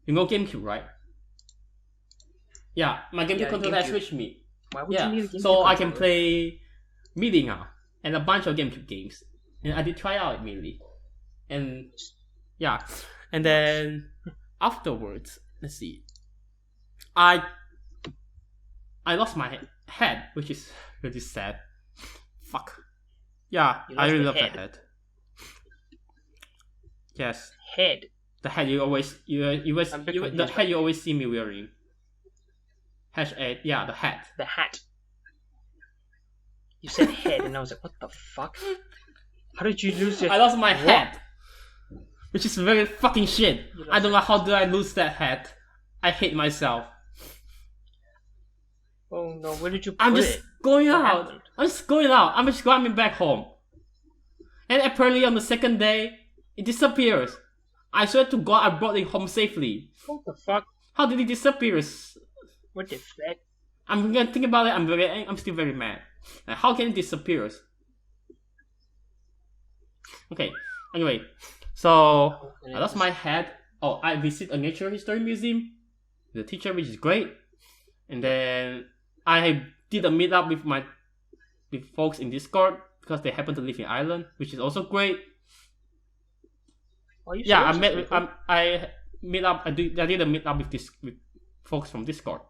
You know GameCube, right? Yeah, my GameCube controller has reached me. Why would you need a GameCube so I controller? can play MIDI now and a bunch of GameCube games. And I did try out MIDI. And yeah, and then afterwards, let's see. I lost my head, which is really sad. Fuck. Yeah, I really love that head. Yes. Head. The head you always see me wearing. #8. Yeah, the hat. The hat. You said head, and I was like, what the fuck? How did you lose your? I lost my head, which is very fucking shit. I don't know how did I lose that head. I hate myself. Oh no, where did you put I'm just it? going What out. happened? I'm just going out. I'm just going back home. And apparently on the second day, it disappears. I swear to God, I brought it home safely. What the fuck? How did it disappear? What the fuck? I'm gonna think about it. I'm still very mad. Like, how can it disappear? Okay. Anyway, so I lost my head. Oh, I visit a natural history museum. The teacher, which is great, and then I did a meetup with folks in Discord because they happen to live in Ireland, which is also great. Yeah, I did a meetup with folks from Discord.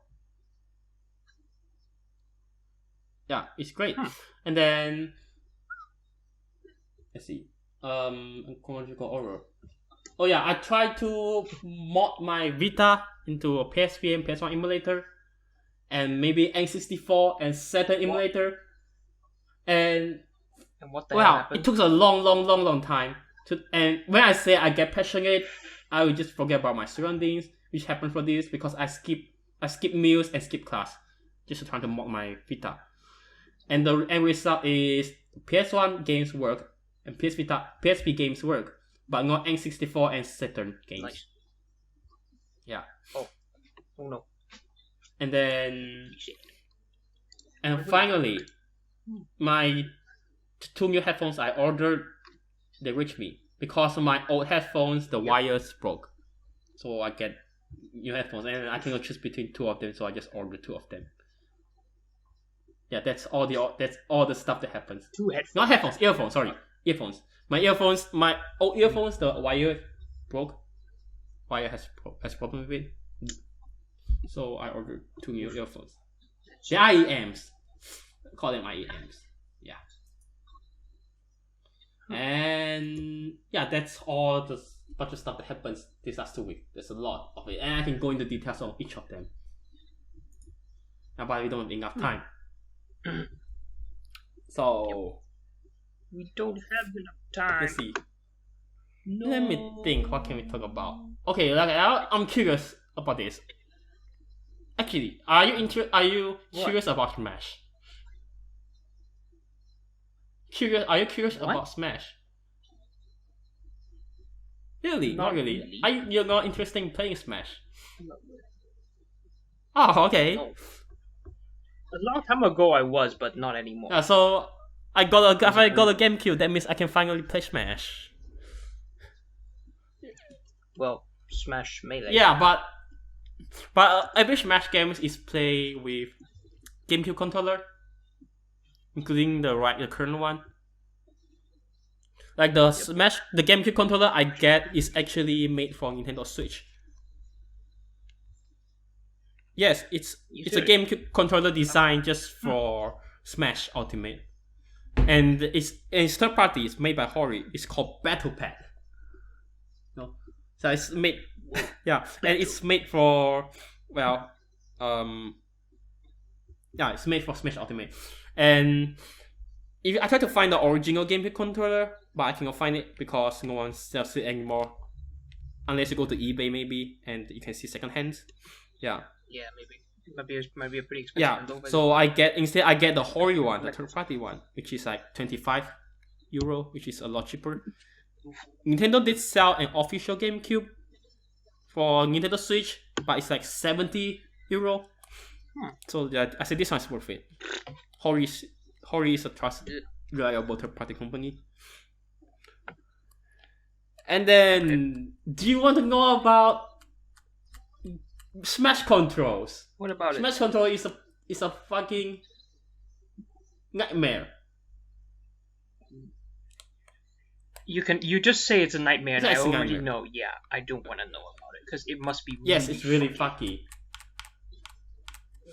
Yeah, it's great. And then let's see. Chronological order. Oh yeah, I tried to mod my Vita into a PSP and PS1 emulator, and maybe N64 and Saturn emulator, and what the hell happened? It took a long time. And when I say I get passionate, I will just forget about my surroundings, which happened for this because I skip meals and skip class just to try to mod my Vita. And the end result is PS1 games work and PSP games work, but not N64 and Saturn games. Nice. Yeah. Oh no. And then, and finally, my 2 new headphones I ordered, they reached me. Because of my old headphones, the wires broke. So I get new headphones, and I cannot choose between 2 of them, so I just ordered 2 of them. Yeah, that's all the stuff that happens. 2 headphones. Not headphones, earphones. Sorry, earphones. My old earphones, the wire broke. Wire has problem with it. So I ordered 2 new earphones. The IEMs. Call them IEMs. Yeah. And yeah, that's all the bunch of stuff that happens this last 2 weeks. There's a lot of it, and I can go into details on each of them. But we don't have enough time. So we don't have enough time. Let's see. No. Let me think. What can we talk about? Okay, I'm curious about this. Actually, are you curious about Smash? Are you curious about Smash? Really? Not really. You're not interested in playing Smash? Oh, okay. No. A long time ago I was, but not anymore. So if I got a GameCube, that means I can finally play Smash. Well, Smash Melee. Yeah, but every Smash game is played with GameCube controller, including the current one. Like the GameCube controller I get is actually made for Nintendo Switch. Yes, it's a GameCube controller designed just for Smash Ultimate. and it's third party. It's made by Hori. It's called Battle Pad. No, so it's made, yeah, and it's made for it's made for Smash Ultimate, and if I try to find the original GameCube controller, but I cannot find it because no one sells it anymore, unless you go to eBay maybe, and you can see second hands. Yeah. Yeah, maybe. Might be a pretty expensive Yeah. bundle, but So I get the Hori one, the third party one, which is like €25, which is a lot cheaper. Nintendo did sell an official GameCube for Nintendo Switch, but it's like €70. So yeah, I said this one's worth it. Hori is a trusted, reliable third party company. And then, do you want to know about Smash controls? what about Smash control is a fucking nightmare. You just say it's a nightmare, and I It's a already nightmare. know. Yeah, I don't want to know about it because it must be. Yes, it's really fucky.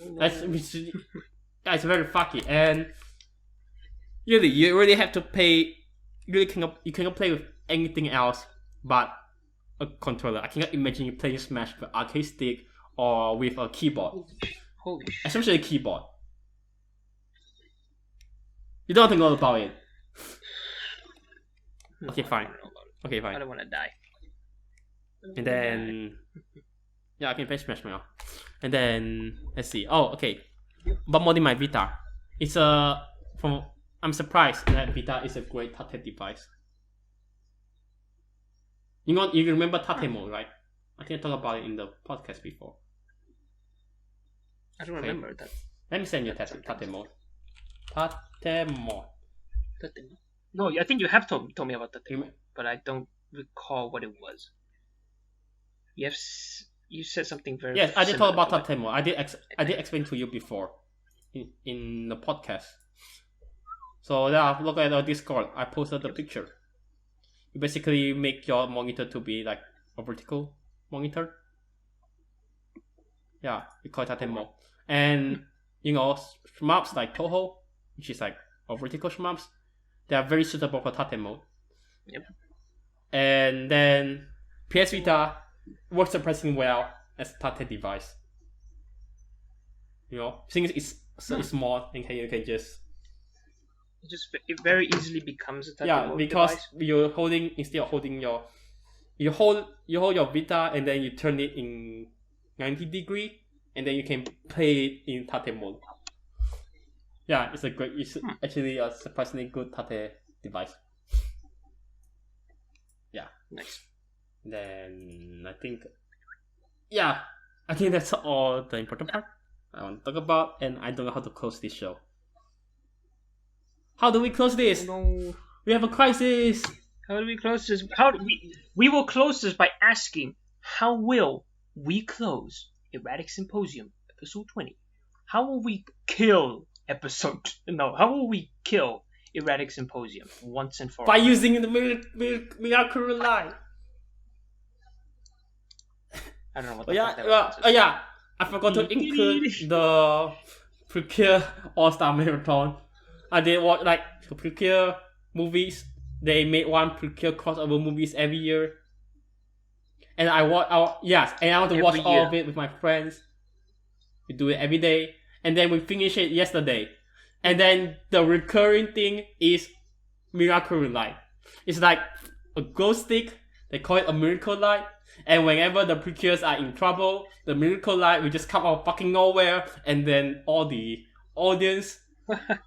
fucky. It's very fucky, and really, you really have to pay. You cannot play with anything else but a controller. I cannot imagine you playing Smash with an arcade stick or with a keyboard, Holy shit. especially a keyboard. You don't have to know about it. No, Okay, I fine. don't wanna know about it. Okay, I fine. don't want to die. And then, yeah, I can play Smash now. And then, let's see. Oh, okay. But modding my Vita. I'm surprised that Vita is a great Tate device. You remember Tate mode, right? I think I talked about it in the podcast before. I don't remember that. Let me send you Tate mode. Tate mode. No, I think you have told me about that You thing, but I don't recall what it was. Yes, you said something very. Yes, I did talk similar about to it. Tate mode. I did explain to you before in the podcast. So yeah, look at our Discord. I posted the picture. You basically make your monitor to be like a vertical monitor. Yeah, we call it Tate mode. And shmups like Toho, which is like a vertical shmups, they are very suitable for Tate mode. Yep. And then PS Vita works surprisingly well as a Tate device. Since it's so small and you can just It very easily becomes a type of because device. you're holding instead of holding you hold your Vita and then you turn it in 90-degree and then you can play it in Tate mode. Yeah, it's actually a surprisingly good Tate device. Yeah. Nice. Then I think that's all the important part I want to talk about, and I don't know how to close this show. How do we close this? No. We have a crisis. How do we close this? We will close this by asking, how will we close Erratic Symposium episode 20? How will we kill how will we kill Erratic Symposium once and for all? By using the miracle line. I don't know what Oh the yeah, fuck that was. yeah. I forgot to include the Precure All-Star Marathon. I did watch like Precure movies. They made one Precure crossover movies every year. And I want to watch all of it with my friends. We do it every day. And then we finish it yesterday. And then the recurring thing is Miracle Light. It's like a glow stick. They call it a miracle light. And whenever the Precures are in trouble, the miracle light will just come out of fucking nowhere. And then all the audience,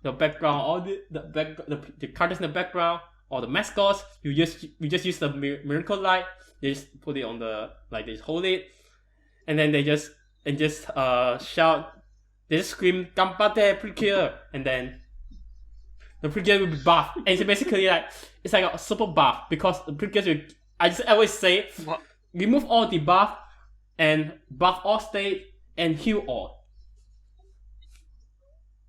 the background, all the characters in the background, or the mascots, we just use the miracle light. They just put it on they just hold it, and then they just shout, they just scream "Ganbate Precure," and then the Precure will be buffed. And it's basically it's like a super buff because the Precures will. I just always say, What? remove all the buff and buff all state and heal all.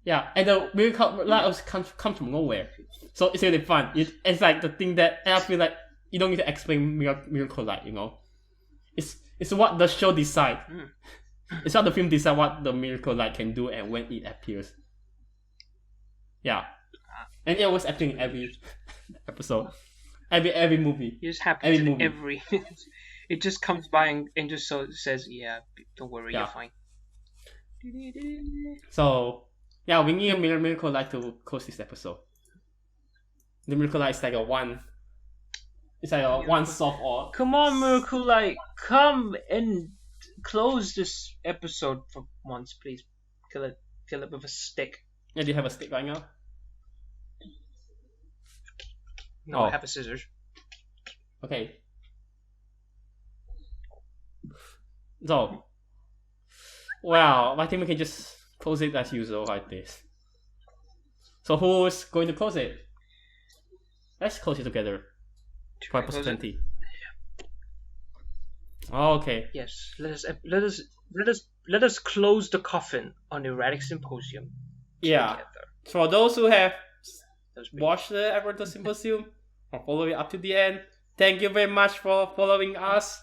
Yeah, and the miracle light also comes from nowhere, so it's really fun. It's like the thing that, and I feel like you don't need to explain miracle light. It's what the show decide. It's what the film decide what the miracle light can do and when it appears. Yeah, And it was acting in every episode, every movie. It just happens Every in movie. every. It just comes by and just says, "Yeah, don't worry, Yeah. you're fine." So yeah, we need a miracle light to close this episode. The miracle light is like a one. It's like a one soft or. Come on, Miracle Light, come and close this episode for once, please. Kill it with a stick. Yeah, do you have a stick right now? No, Oh. I have a scissors. Okay. So, well, I think we can just close it as usual like this. So who's going to close it? Let's close it together. For episode 20. Oh, okay. Yes, let us close the coffin on Erratic Symposium. Yeah. Together. For those who have That was pretty- watched the Erratic Symposium or follow it up to the end, thank you very much for following us.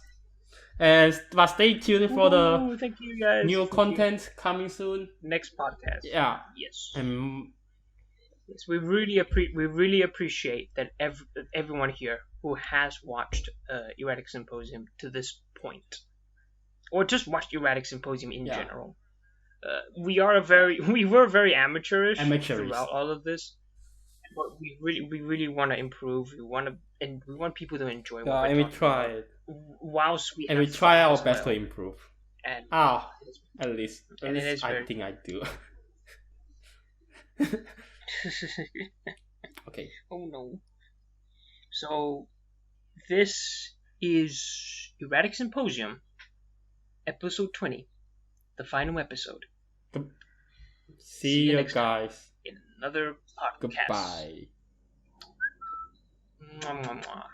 And but stay tuned for the Ooh, thank you guys. new Thank you. content coming soon. Next podcast. Yeah. Yes. Yes, we really appreciate that everyone here who has watched Erratic Symposium to this point, or just watched Erratic Symposium in general. We were very amateurish throughout all of this, but we really want to improve. We want people to enjoy what we're and we talking try about, it. whilst we And have we try fun our as best to well. improve. And At least And it is I very- think I do. Okay. Oh no. So, this is Erratic Symposium, episode 20, the final episode. See you you next time. guys. In another podcast. Goodbye. Mwah, mwah, mwah.